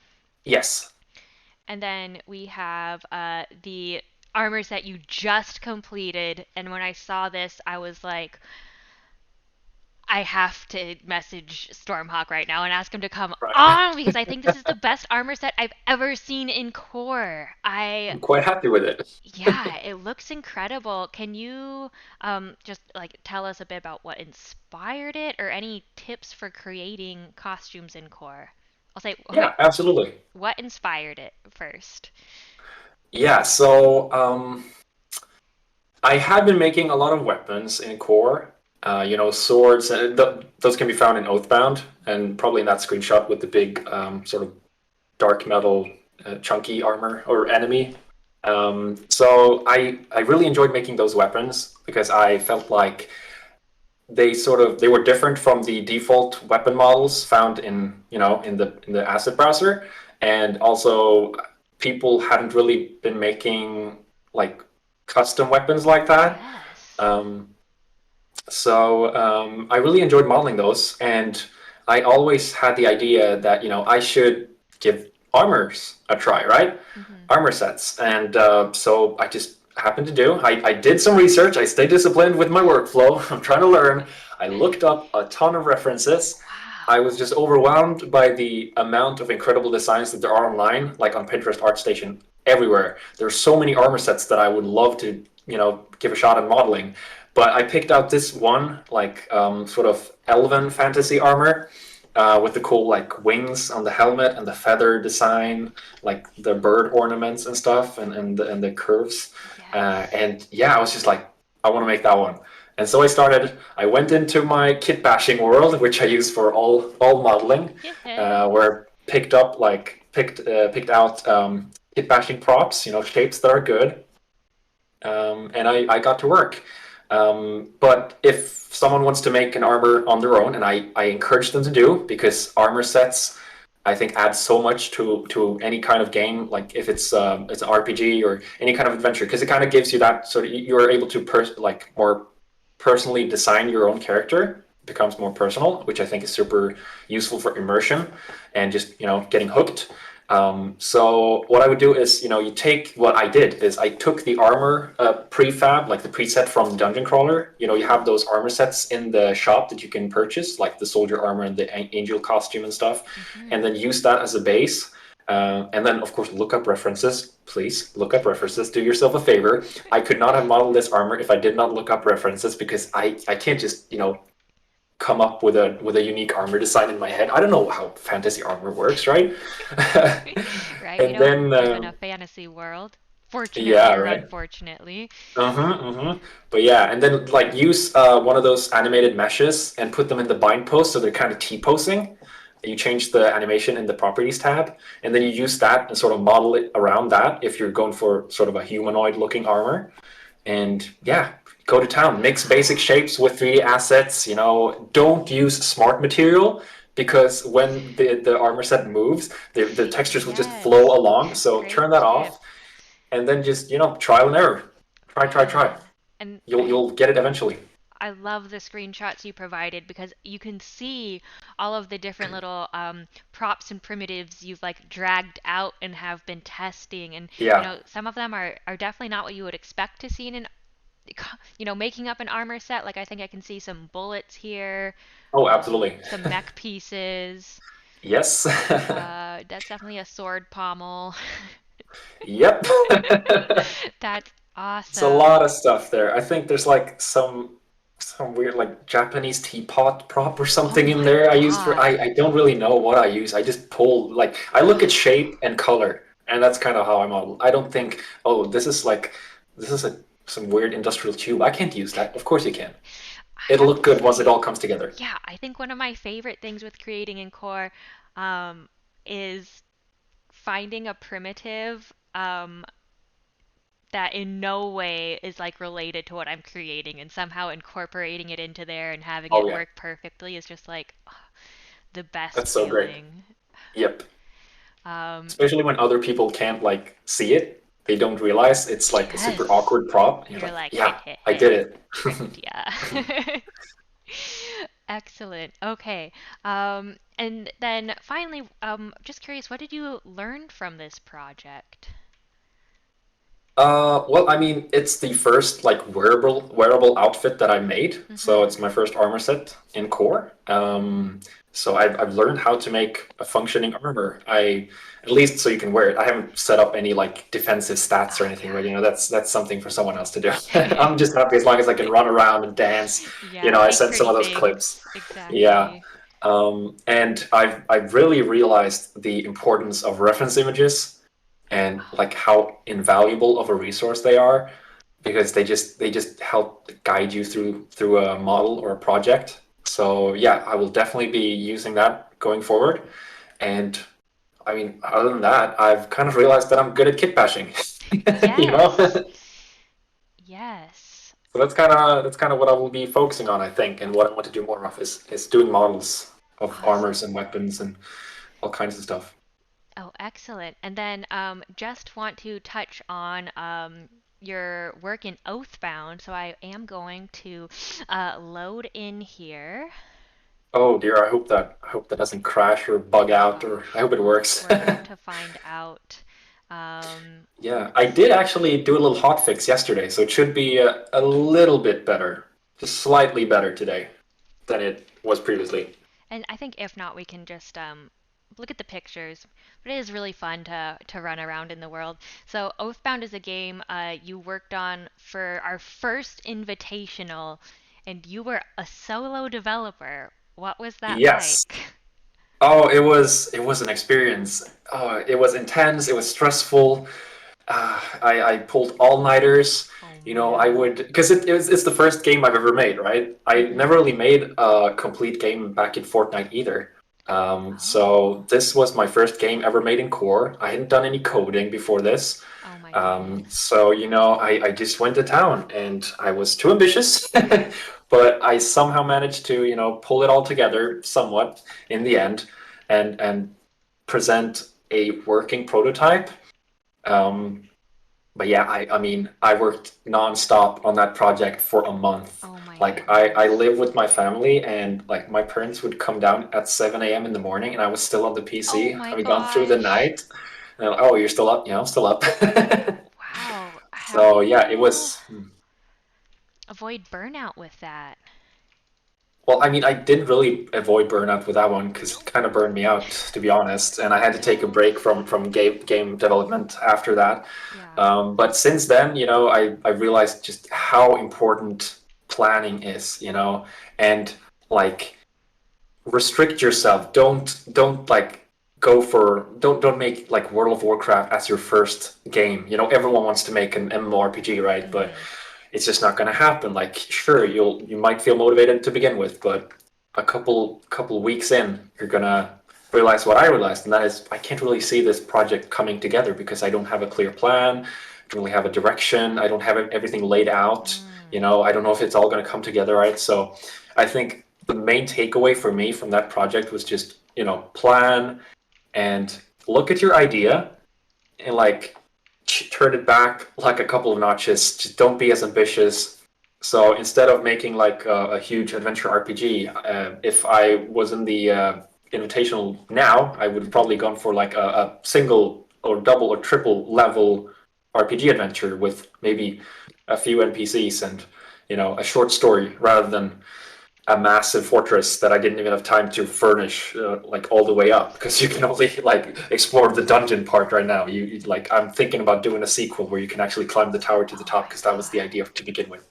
Yes. And then we have the armor set you just completed. And when I saw this, I was like, I have to message StormHawk right now and ask him to come Right. on because I think this is the best armor set I've ever seen in core. I'm quite happy with it. Yeah, it looks incredible. Can you just like tell us a bit about what inspired it or any tips for creating costumes in core? I'll say, Yeah, absolutely. what inspired it first? Yeah, so I had been making a lot of weapons in core, swords. Those can be found in Oathbound, and probably in that screenshot with the big sort of dark metal, chunky armor or enemy. So I really enjoyed making those weapons because I felt like they were different from the default weapon models found in the asset browser, and also people hadn't really been making like custom weapons like that. Yes. Um, I really enjoyed modeling those, and I always had the idea that I should give armors a try, right? Hmm. Armor sets, and so I just happened to do. I did some research. I stayed disciplined with my workflow. I'm trying to learn. I looked up a ton of references. I was just overwhelmed by the amount of incredible designs that there are online, like on Pinterest, ArtStation, everywhere. There's so many armor sets that I would love to, give a shot at modeling. But I picked out this one, like sort of elven fantasy armor, with the cool like wings on the helmet and the feather design, like the bird ornaments and stuff, and the curves. Yes. And yeah, I was just like, I want to make that one. And so I started. I went into my kit bashing world, which I use for all modeling, Yeah. where picked out kit bashing props, shapes that are good, and I got to work. But if someone wants to make an armor on their own, and I encourage them to do, because armor sets, I think, add so much to any kind of game, like if it's an RPG or any kind of adventure, because it kind of gives you that sort of, you're able to like more personally design your own character. It becomes more personal, which I think is super useful for immersion and just getting hooked. So what I would do is, you take what I did is I took the armor prefab, like the preset from Dungeon Crawler. You have those armor sets in the shop that you can purchase, like the soldier armor and the angel costume and stuff, and then use that as a base. And then, of course, look up references. Please look up references. Do yourself a favor. I could not have modeled this armor if I did not look up references, because I can't just come up with a unique armor design in my head. I don't know how fantasy armor works, right? Right? We And don't then live in a fantasy world, fortunately yeah, or right. unfortunately. But yeah, and then like use one of those animated meshes and put them in the bind post so they're kind of T-posing. You change the animation in the properties tab, and then you use that and sort of model it around that if you're going for sort of a humanoid looking armor. And yeah, go to town. Mix basic shapes with 3D assets. Don't use smart material, because when the armor set moves, the textures will just flow Yes. along. So Great turn that tip. off, and then just trial and error. Try. Yeah. And You'll get it eventually. I love the screenshots you provided because you can see all of the different little props and primitives you've like dragged out and have been testing. And, Yeah. some of them are definitely not what you would expect to see in an, making up an armor set. Like I think I can see some bullets here, Oh, absolutely. some mech pieces. Yes. That's definitely a sword pommel. Yep. That's It's a awesome. lot of stuff there. I think there's like some weird like Japanese teapot prop or Oh something in my there I used for God. I don't really know what I use. I just pull, like, I look at shape and color, and that's kind of how I model. I don't think, oh, this is some weird industrial tube. I can't use that. Of course you can. I It'll have look to good once it say, all comes together. yeah, I think one of my favorite things with creating in core um, is finding a primitive that in no way is like related to what I'm creating and somehow incorporating it into there and having Oh it yeah. work perfectly is just like the best That's so great. feeling. Yep. Um, Especially when other people can't like see it. They don't realize it's like a super yes. awkward prop. And you're You're like, like, heh yeah, heh I did heh, it. tricked ya. Excellent. Okay. And then finally, just curious, what did you learn from this project? Well, I mean, it's the first like wearable outfit that I made. So Mm-hmm. it's my first armor set in core. So I've learned how to make a functioning armor. At least so you can wear it. I haven't set up any like defensive stats or Oh anything, yeah. but that's something for someone else to do. I'm just happy as long as I can run around and dance. Yeah, I make sent some pretty of those clips. things. Yeah. Exactly. And I've really realized the importance of reference images and like how invaluable of a resource they are, because they just help guide you through a model or a project. So yeah, I will definitely be using that going forward. And I mean, other than that, I've kind of realized that I'm good at kit bashing. you know? Yes. Yes. So that's kind of what I will be focusing on, I think, and what I want to do more of is doing models of armors Awesome. and weapons and all kinds of stuff. Oh, excellent. And then just want to touch on your work in Oathbound. So I am going to load in here. Oh dear, I hope that doesn't crash or bug out, Oh, or I hope it works. we're about to find out. Yeah, I Let's did see. actually do a little hotfix yesterday, so it should be a little bit better, just slightly better today than it was previously. And I think if not, we can just look at the pictures. But it is really fun to run around in the world. So Oathbound is a game you worked on for our first invitational, and you were a solo developer. What was that Yes. like? Oh, it was an experience. It was intense. It was stressful. I pulled all-nighters. Oh I no. would because it's the first game I've ever made, right? I never Mhm. really made a complete game back in Fortnite either. So Oh. this was my first game ever made in Core. I hadn't done any coding before this. Oh my goodness. So I just went to town and I was too ambitious, but I somehow managed to pull it all together somewhat in the end, and present a working prototype. Um, but yeah, I mean, I worked nonstop on that project for a month. Oh my Like I goodness. live with my family, and like my parents would come down at 7 a.m. in the morning, and I was still on the Oh PC, my having gone through the gosh. night. And I'm like, oh, you're still up? Yeah, I'm still up. Wow. How do So yeah, it you was. avoid burnout with that? Well, I mean, I didn't really avoid burnout with that one because it kind of burned me out, to be honest. And I had to take a Yeah. break from game development after that. Yeah. But since then, I realized just how important planning is, and like restrict yourself. Don't like go for don't make like World of Warcraft as your first game. Everyone wants to make an MMORPG, right? But Mhm. it's just not going to happen. Like, sure, you might feel motivated to begin with, but a couple weeks in, you're gonna realize what I realized, and that is I can't really see this project coming together because I don't have a clear plan, I don't really have a direction, I don't have everything laid out. Mm. I don't know if it's all going to come together right. So, I think the main takeaway for me from that project was just plan and look at your idea and like turn it back like a couple of notches. Just don't be as ambitious. So instead of making like a huge adventure RPG, if I was in the Invitational now, I would have Mhm. probably gone for like a single or double or triple level RPG adventure with maybe a few NPCs and a short story rather than a massive fortress that I didn't even have time to furnish like all the way up because you can only like explore the dungeon part right now. Like I'm thinking about doing a sequel where you can actually climb the tower to the Oh top my because that was the god. idea to begin with.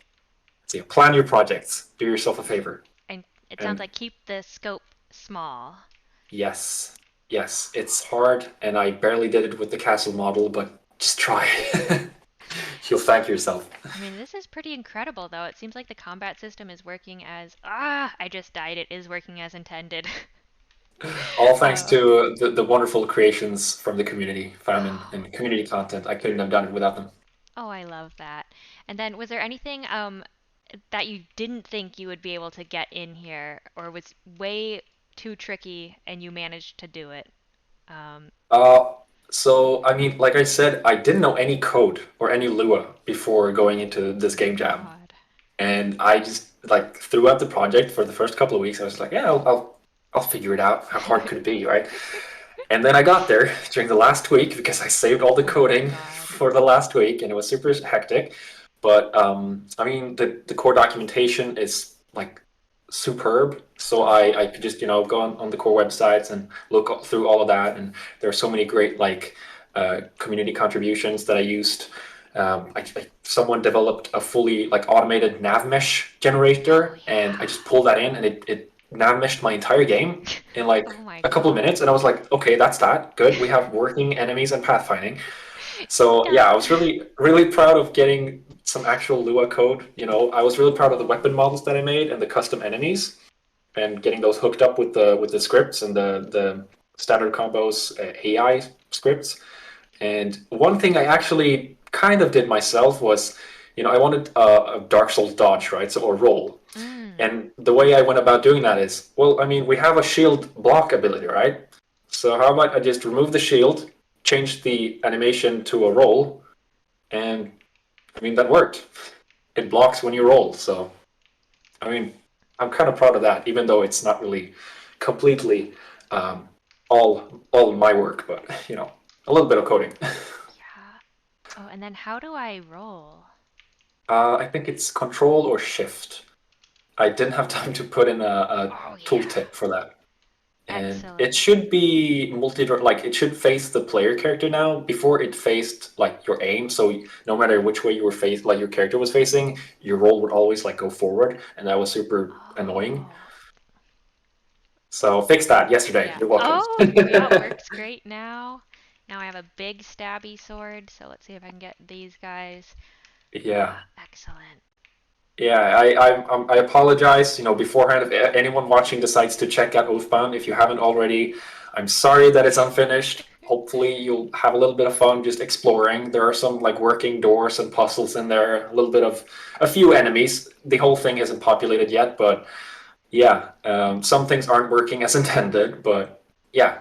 So yeah, plan your projects. Do yourself a favor. And it sounds And like keep the scope small. yes, yes, it's hard, and I barely did it with the castle model, but just try. You'll thank yourself. I mean, this is pretty incredible though. It seems like the combat system is working as I just died. It is working as intended. All thanks Oh. to the wonderful creations from the community, found in, Oh. in community content. I couldn't have done it without them. Oh, I love that. And then was there anything that you didn't think you would be able to get in here or was way too tricky and you managed to do it? Um, Uh, so I mean, like I said, I didn't know any code or any Lua before going into this oh game my jam, god. and I just like throughout the project for the first couple of weeks, I was like, yeah, I'll figure it out. How hard could it be, right? And then I got there during the last week because I saved all the Oh my coding god. for the last week, and it was super hectic. But I mean, the core documentation is like superb. So I Oh. could just go on the core websites and look through all of that, and there are so many great like community contributions that I used. Someone developed a fully like automated nav mesh Oh generator, and I just yeah. pulled that in, and it nav meshed my entire game in like Oh my a couple of god. minutes, and I was like, okay, that's that. Good. We have working enemies and pathfinding. So yeah, I Done. was really proud of getting some actual Lua code. I was really proud of the Oh. weapon models that I made and the custom enemies, and getting those hooked up with the scripts and the standard combos AI scripts. And one thing I actually kind of did myself was, I wanted a Dark Souls dodge, right? So or roll. Mm. And the way I went about doing that is, well, I mean, we have a shield block ability, right? So how about I just remove the shield, change the animation to a roll, and I mean that worked. It blocks when you roll. So I mean, I'm kind of proud of that, even though it's not really completely um, all my work, but a little bit of coding. Yeah. Oh, and then how do I roll? I think it's Control or Shift. I didn't have time to put in a Oh yeah. tooltip for that. and it Excellent. should be like it should face the player character now. Before it faced like your aim, so no matter which way you were faced, like your character was facing, your roll would always like go forward, and that was super annoying. Oh, So fix that yesterday. yeah. You're welcome. Oh, yeah, it works great now. Now I have a big stabby sword, so let's see if I can get these guys. Yeah. Excellent. Yeah, I apologize, beforehand if anyone watching decides to check out Oathbound. If you haven't already, I'm sorry that it's unfinished. Hopefully you'll have a little bit of fun just exploring. There are some like working doors and puzzles in there, a little bit of a few enemies. The whole thing isn't populated yet, but yeah, some things aren't working as intended. But yeah,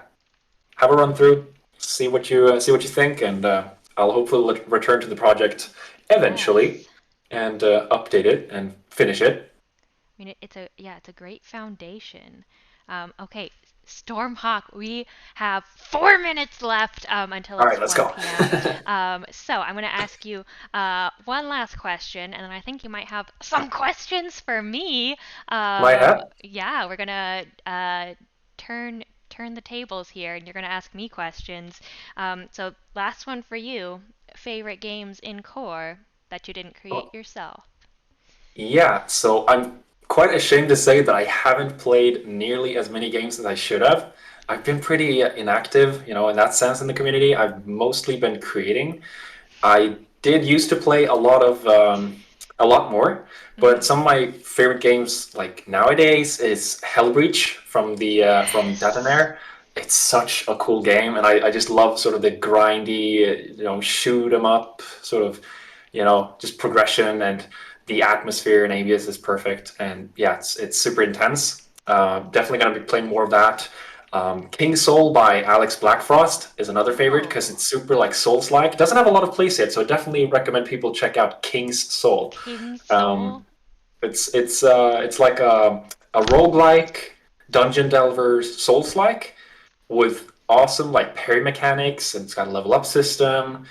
have a run through, see what you think, and I'll hopefully return to the project eventually Yes. and update it and finish it. I mean, it's a great foundation. Okay, StormHawk, we have 4 minutes left until All it's right, let's go. 1 p.m. So I'm going to ask you one last question, and then I think you might have some questions for me. Might have. Yeah, we're going to turn the tables here, and you're going to ask me questions. So last one for you. Favorite games in core that you didn't create Oh, yourself? yeah, so I'm quite ashamed to say that I haven't played nearly as many games as I should have. I've been pretty inactive, in that sense in the community. I've mostly been creating. I did used to play a lot more, but Mm. some of my favorite games, like nowadays, is Hellbreach from Yes. Detonair. It's such a cool game, and I just love sort of the grindy, shoot 'em up sort of, just progression, and the atmosphere in Avius is perfect, and yeah, it's super intense. Definitely gonna be playing more of that. King Soul by Alex Blackfrost is another favorite because Oh, it's super like Souls-like. It doesn't have a lot of plays yet, so I definitely recommend people check out King's Soul. King Soul. Um, it's like a roguelike dungeon delvers Souls-like with awesome like parry mechanics, and it's got a level up system.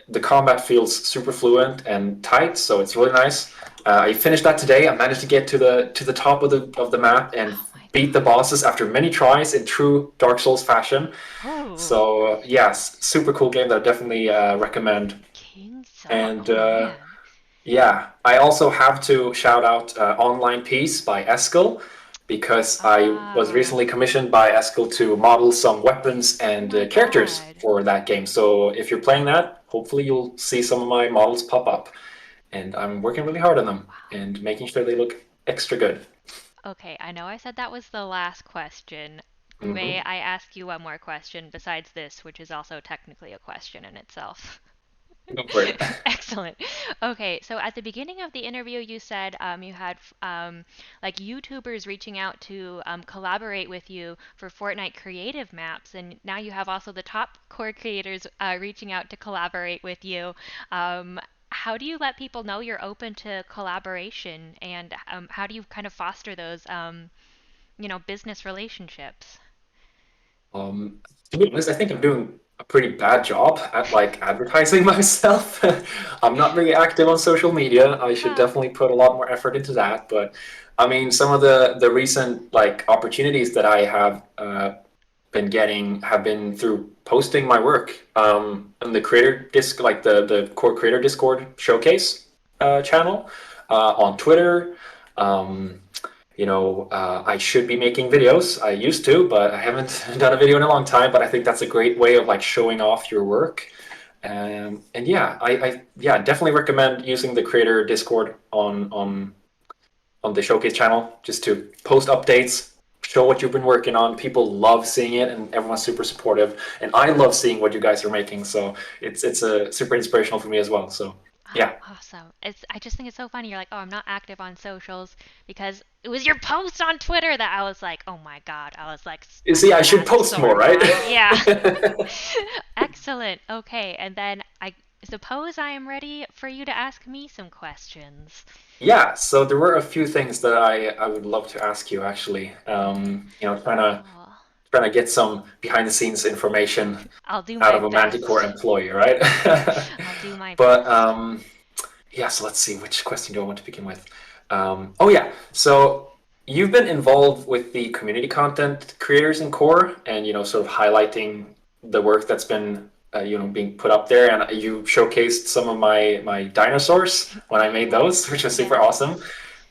The combat feels super fluent and tight, so it's really nice. I finished that today. I managed to get to the top of the map and Oh my beat the bosses after many tries in true Dark Souls fashion. God. Oh, So yes, super cool game that I definitely recommend. King Soul. And Oh man. yeah, I also have to shout out Online Peace by Eskel because I was Ah, recently commissioned by Eskel to model some weapons oh and my characters God. for that game. So if you're playing that, hopefully you'll see some of my models pop up. And I'm working really hard on them Wow. and making sure they look extra good. Okay, I know I said that was the last question. May Hmm. I ask you one more question besides this, which is also technically a question in itself? Go for it. Excellent. Okay, so at the beginning of the interview, you said you had like YouTubers reaching out to collaborate with you for Fortnite creative maps, and now you have also the top core creators reaching out to collaborate with you. How do you let people know you're open to collaboration, and how do you kind of foster those, business relationships? Um, to be honest, I think I'm doing a pretty bad job at like advertising myself. I'm not really active on social media. I should Huh. definitely put a lot more effort into that. But I mean, some of the recent like opportunities that I have been getting have been through posting my work on the creator disc, like the core creator Discord showcase channel on Twitter. Um, I should be making videos. I used to, but I haven't done a video in a long time. But I think that's a great way of like showing off your work. And yeah, I definitely recommend using the creator Discord on the showcase channel just to post updates, show what you've been working on. People love seeing it, and everyone's super supportive. And I love seeing what you guys are making. So it's a super inspirational for me as well. So Oh, yeah. awesome. I just think it's so funny. You're like, oh, I'm not active on socials because it was your post on Twitter that I was like, oh my God. I was like, You I see, I gotta should ask post more, right? Stormhawk. Yeah. Excellent. Okay. And then I suppose I am ready for you to ask me some questions. Yeah, so there were a few things that I would love to ask you actually. Cool. Trying to get some behind the scenes information I'll do out my of a Manticore best. employee, right? I'll do my But best. yeah, so let's see, which question do I want to begin with? Oh yeah, so you've been involved with the community content creators in Core, and sort of highlighting the work that's been being put up there. And you showcased some of my dinosaurs when I made those, which was super Yes. awesome.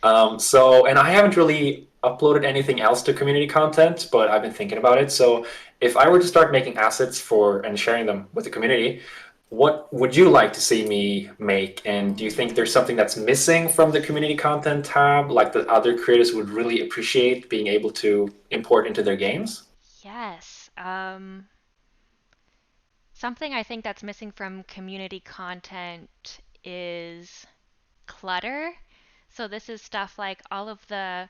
And I haven't really uploaded anything else to community content, but I've been thinking about it. So if I were to start making assets for and sharing them with the community, what would you like to see me make? And do you think there's something that's missing from the community content tab, like that other creators would really appreciate being able to import into their games? Yes. Something I think that's missing from community content is clutter. So this is stuff like all of the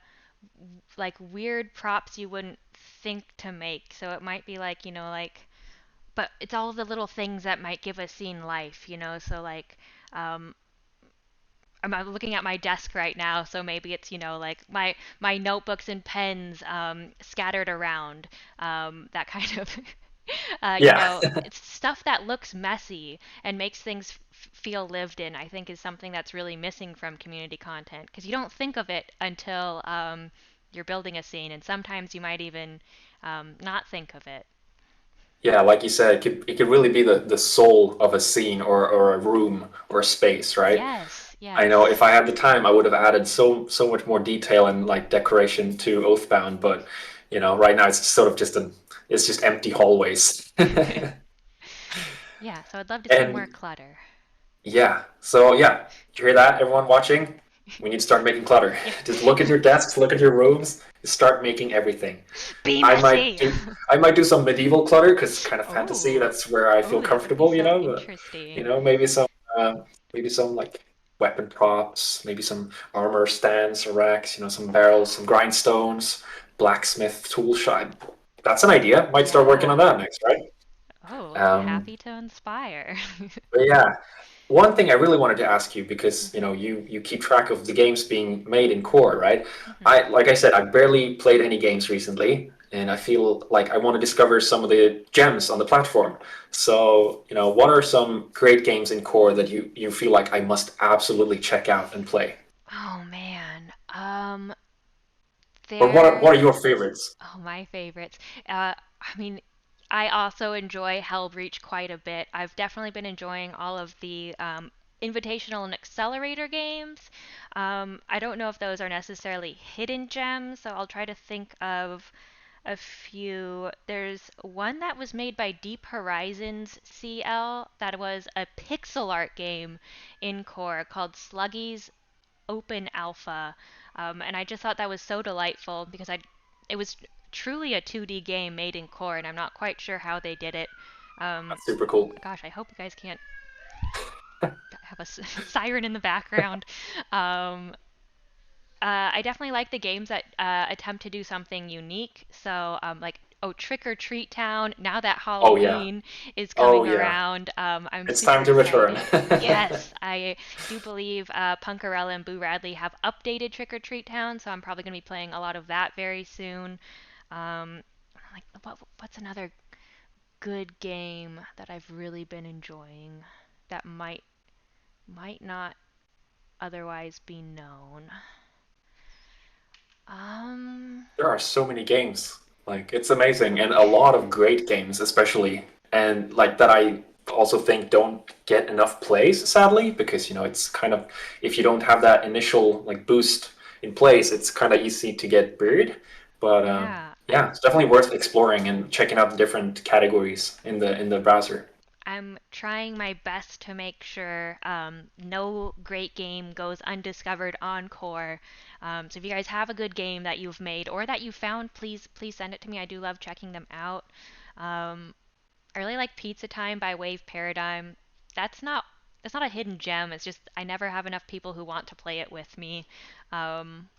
like weird props you wouldn't think to make. So it might be like, but it's all of the little things that might give a scene life. So like um I'm looking at my desk right now, so maybe it's like my notebooks and pens scattered around, that kind of Yeah. it's stuff that looks messy and makes things feel lived in. I think is something that's really missing from community content because you don't think of it until you're building a scene, and sometimes you might even not think of it. Yeah, like you said, it could really be the soul of a scene or a room or a space, right? Yes, I know yes. if I had the time, I would have added so much more detail and like decoration to Oathbound, but right now it's sort of it's just empty hallways. Yeah, so I'd love to see more And clutter. yeah, so yeah, you hear that, everyone watching? We need to start making clutter. Yeah. Just look at your desks, look at your rooms, start making everything. Be I might messy. do I might do some medieval clutter because kind of fantasy. Oh, That's where I feel oh, that would be comfortable, so But interesting. um, maybe some like weapon props, maybe some armor stands or racks. Some barrels, some grindstones, blacksmith tool shop. That's an idea. Might start working on Yeah. that next, right? Oh, Um, happy to inspire. but yeah, one thing I really wanted to ask you because Hmm. you keep track of the games being made in core, right? Hmm. I like I said, I barely played any games recently, and I feel like I want to discover some of the gems on the platform. So, what are some great games in core that you feel like I must absolutely check out and play? Oh man. Or what are There's your favorites? oh my favorites. I mean, I also enjoy Hellbreach quite a bit. I've definitely been enjoying all of the invitational and accelerator games. I don't know if those are necessarily hidden gems, so I'll try to think of a few. There's one that was made by Deep Horizons CL that was a pixel art game in core called Sluggy's Open Alpha. And I just thought that was so delightful because it was truly a 2D game made in core, and I'm not quite sure how they did it. Um, That's super cool. Gosh, I hope you guys can't have a siren in the background. Um, I definitely like the games that attempt to do something unique. So, like, oh, Trick or Treat Town, now that Oh yeah. Halloween is Oh coming yeah. around, I'm It's super time to return. excited. Yes, I do believe Punkarella and Boo Radley have updated Trick or Treat Town, so I'm probably going to be playing a lot of that very soon. Um, like, what's another good game that I've really been enjoying that might not otherwise be known? Um, There are so many games. Like it's amazing, and a lot of great games, especially, and like that I also think don't get enough plays, sadly, because it's kind of if you don't have that initial like boost in place, it's kind of easy to get buried. But yeah, yeah, it's definitely worth exploring and checking out the different categories in the browser. I'm trying my best to make sure no great game goes undiscovered on core. So if you guys have a good game that you've made or that you found, please send it to me. I do love checking them out. Um, I really like Pizza Time by Wave Paradigm. That's not that's not a hidden gem. It's just I never have enough people who want to play it with me. Um,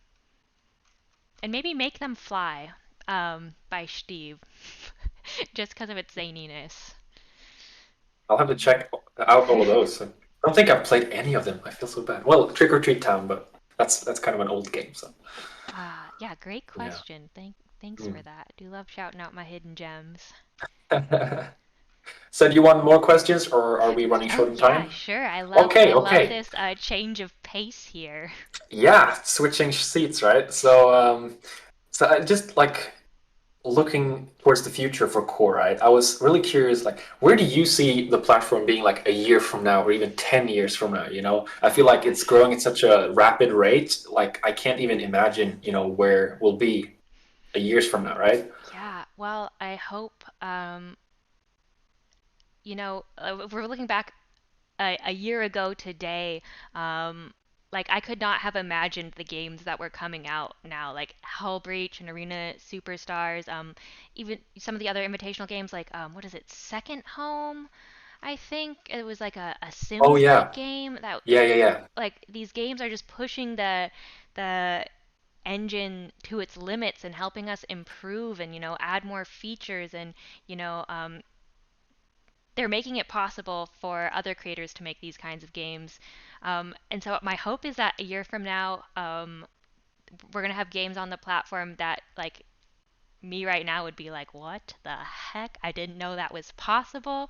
and maybe Make Them Fly by Steve, just because of its zaniness. I'll have to check out all of those. I don't think I've played any of them. I feel so bad. Well, Trick or Treat Town, but that's kind of an old game, so Yeah, great yeah. question. Thanks for Hmm. that. I do love shouting out my hidden gems. So do you want more questions, or are we running Oh short on yeah, time? sure. Okay, I love okay. this change of pace here. Yeah, switching seats, right? So I just like looking towards the future for core, right? I was really curious, like, where do you see the platform being like a year from now or even 10 years from now, you know? I feel like it's Gosh. growing at such a rapid rate, like I can't even imagine, where we'll be a years from now, right? Yeah. Well, I hope if we're looking back a year ago today, um, like I could not have imagined the games that were coming out now, like Hellbreach and Arena Superstars, even some of the other invitational games, like what is it, Second Home? I think it was like a Oh Sims-like yeah. game that Yeah, yeah, yeah. like these games are just pushing the engine to its limits and helping us improve and add more features and you know um, they're making it possible for other creators to make these kinds of games. And so my hope is that a year from now, we're gonna have games on the platform that like me right now would be like, what the heck? I didn't know that was possible.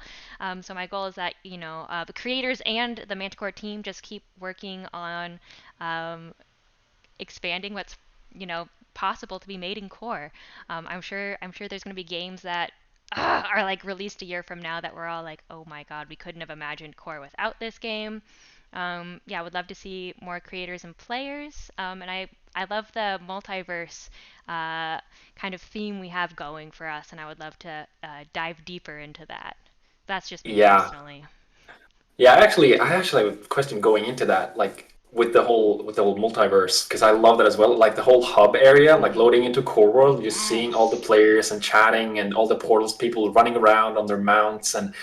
So my goal is that the creators and the Manticore team just keep working on um, expanding what's possible to be made in core. I'm sure there's going to be games that are like released a year from now that we're all like, oh my god, we couldn't have imagined core without this game. Yeah, I would love to see more creators and players. And I love the multiverse kind of theme we have going for us, and I would love to dive deeper into that. That's just me Yeah. personally. Yeah, I actually have a question going into that, like with the whole multiverse, because I love that as well. Like the whole hub area, like Hmm. loading into Core World, just seeing all the Yes. players and chatting and all the portals, people running around on their mounts and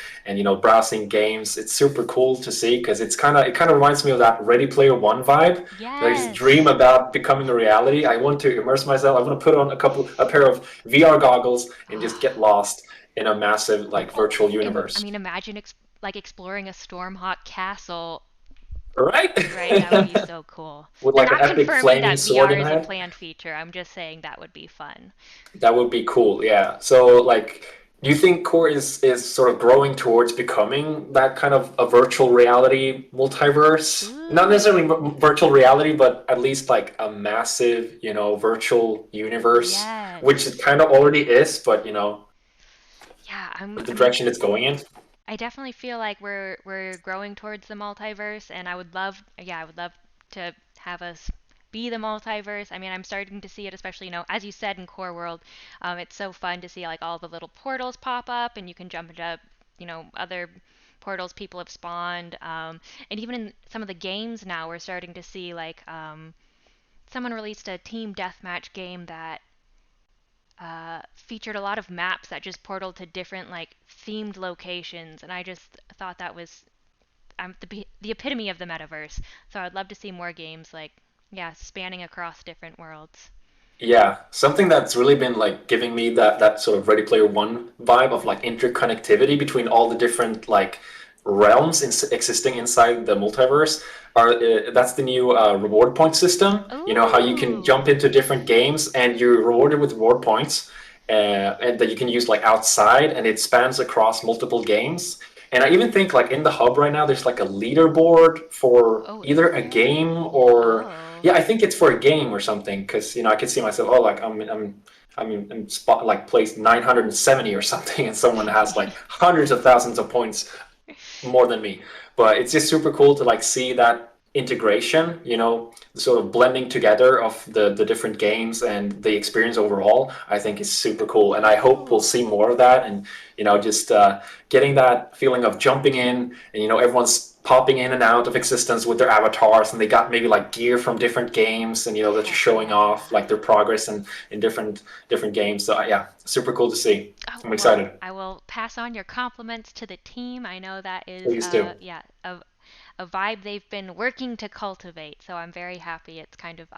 browsing games. It's super cool to see because it kind of reminds me of that Ready Player One vibe. That I just dream Yes. about becoming a reality. I want to immerse myself. I want to put on a pair of VR goggles and just get lost in a massive like Well, virtual I universe. mean, imagine like exploring a StormHawk castle, Right? right? That would be so cool. With I'm like an not epic confirming flaming that sword VR in the is a head. planned feature. I'm just saying that would be fun. That would be cool, yeah. So like do you think Core is sort of growing towards becoming that kind of a virtual reality multiverse? Not necessarily Ooh. virtual reality, but at least like a massive, virtual universe, which it Yes. kind of already is, but Yeah, with the I mean, direction it's going in. I definitely feel like we're growing towards the multiverse, and I would love to have us be the multiverse. I mean, I'm starting to see it, especially as you said in Core World. It's so fun to see like all the little portals pop up, and you can jump into other portals people have spawned. And even in some of the games now, we're starting to see like someone released a team deathmatch game that featured a lot of maps that just portaled to different like themed locations, and I just thought that was the epitome of the metaverse. So I'd love to see more games like yeah, spanning across different worlds. Yeah, something that's really been like giving me that sort of Ready Player One vibe of like interconnectivity between all the different like realms existing inside the multiverse are that's the new reward point system. You know how you can Ooh. jump into different games and you're rewarded with reward points, and that you can use like outside, and it spans across multiple games. And I even think like in the hub right now, there's like a leaderboard for Oh, is either a there? game or Oh. yeah, I think it's for a game or something because I could see myself. Oh, like I'm spot like placed 970 or something, and someone has like hundreds of thousands of points more than me. But it's just super cool to like see that integration, the sort of blending together of the different games and the experience overall. I think is super cool, and I hope we'll Ooh. see more of that. And just getting that feeling of jumping in, and everyone's popping in and out of existence with their avatars, and they got maybe like gear from different games, and that you're Heck showing yeah. off like their progress in different games. So yeah, super cool to see. Oh, I'm well, excited. I will pass on your compliments to the team. I know that is Please do. yeah, a vibe they've been working to cultivate. So I'm very happy it's kind of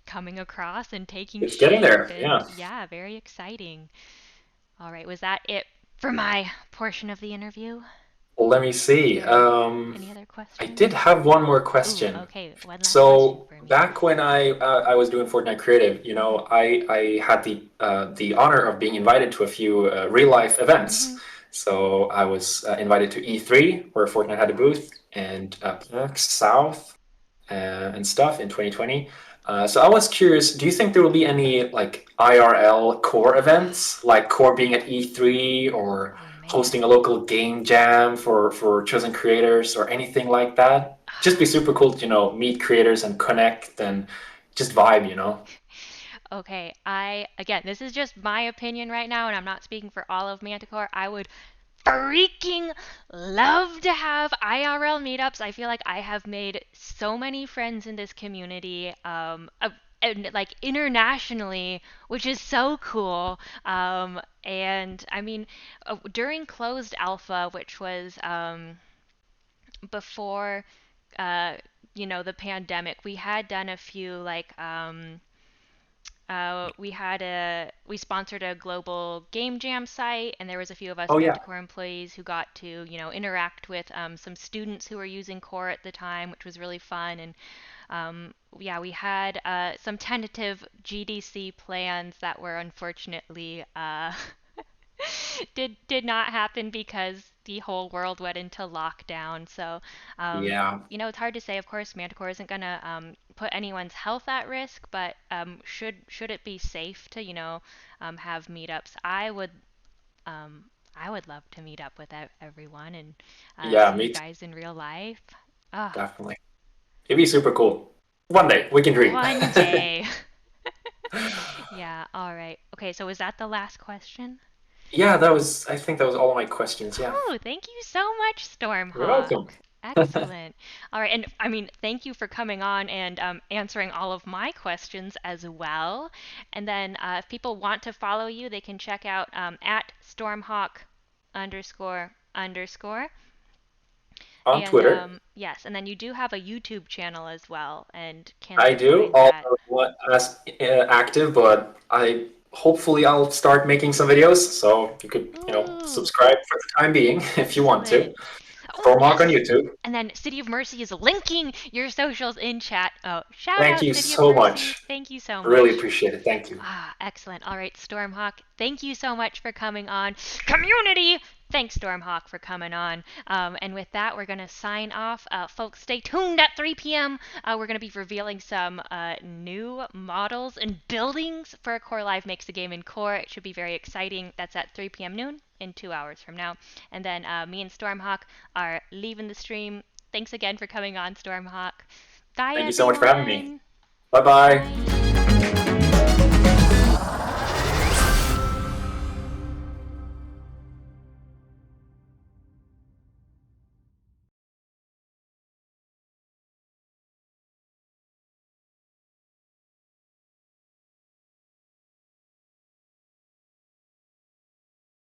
coming across and taking It's getting shape there. and Yeah. yeah, very exciting. All right, was that it for my portion of the interview? Well, let me Is see. there any other I did questions? have one more Ooh, question. okay, one last question So for me. back when I was doing Fortnite Creative, Mhm. I had the honor of being invited to a few real life events. Mhm. So I was invited to E3, where Fortnite had a booth, and PAX South and stuff in 2020. So I was curious, do you think there will be any like IRL core events, like core being at E3 or Oh man. hosting a local game jam for chosen creators or anything like that? Just be super cool to, meet creators and connect and just vibe. Okay, I again, this is just my opinion right now, and I'm not speaking for all of Manticore. I would freaking love to have IRL meetups. I feel like I have made so many friends in this community, and like internationally, which is so cool. And I mean, during closed alpha, which was before, uh, the pandemic, we had done a few like we sponsored a global game jam site, and there was a few of us Oh yeah, Manticore employees who got to interact with some students who were using Core at the time, which was really fun. And yeah, we had some tentative GDC plans that were unfortunately did not happen because the whole world went into lockdown. So, yeah, it's hard to say. Of course, Manticore isn't gonna put anyone's health at risk, but should it be safe to have meetups? I would love to meet up with everyone and yeah. see you Me too, guys in real life. Ah, definitely. It'd be super cool. One day we can dream. one day. Yeah. All right. Okay. So is that the last question? Yeah, that was. I think that was all of my questions. Yeah, Oh, thank you so much, you're StormHawk. welcome. Excellent. All right, and I mean, thank you for coming on and answering all of my questions as well. And then if people want to follow you, they can check out at StormHawk underscore underscore. On And Twitter. yes, and then you do have a YouTube channel as well. And can I they do, find that? although not as active, but I hopefully I'll start making some videos. So you could, Ooh, subscribe for the time being if you want to. excellent. Oh, StormHawk on yes. YouTube. And then City of Mercy is linking your socials in chat. Oh, shout Thank out you City of so Mercy. much. Thank you so Really much. appreciate it. Thank you. Ah, excellent. All right, Stormhawk, thank you so much for coming on. Community! Thanks, Stormhawk, for coming on. And with that, we're going to sign off. Folks, stay tuned at 3 p.m. We're going to be revealing some new models and buildings for Core Live Makes the Game in Core. It should be very exciting. That's at 3 p.m. noon in 2 hours from now. And then me and Stormhawk are leaving the stream. Thanks again for coming on, Stormhawk. Bye, Thank you so much for having me. everyone. Bye bye. Bye.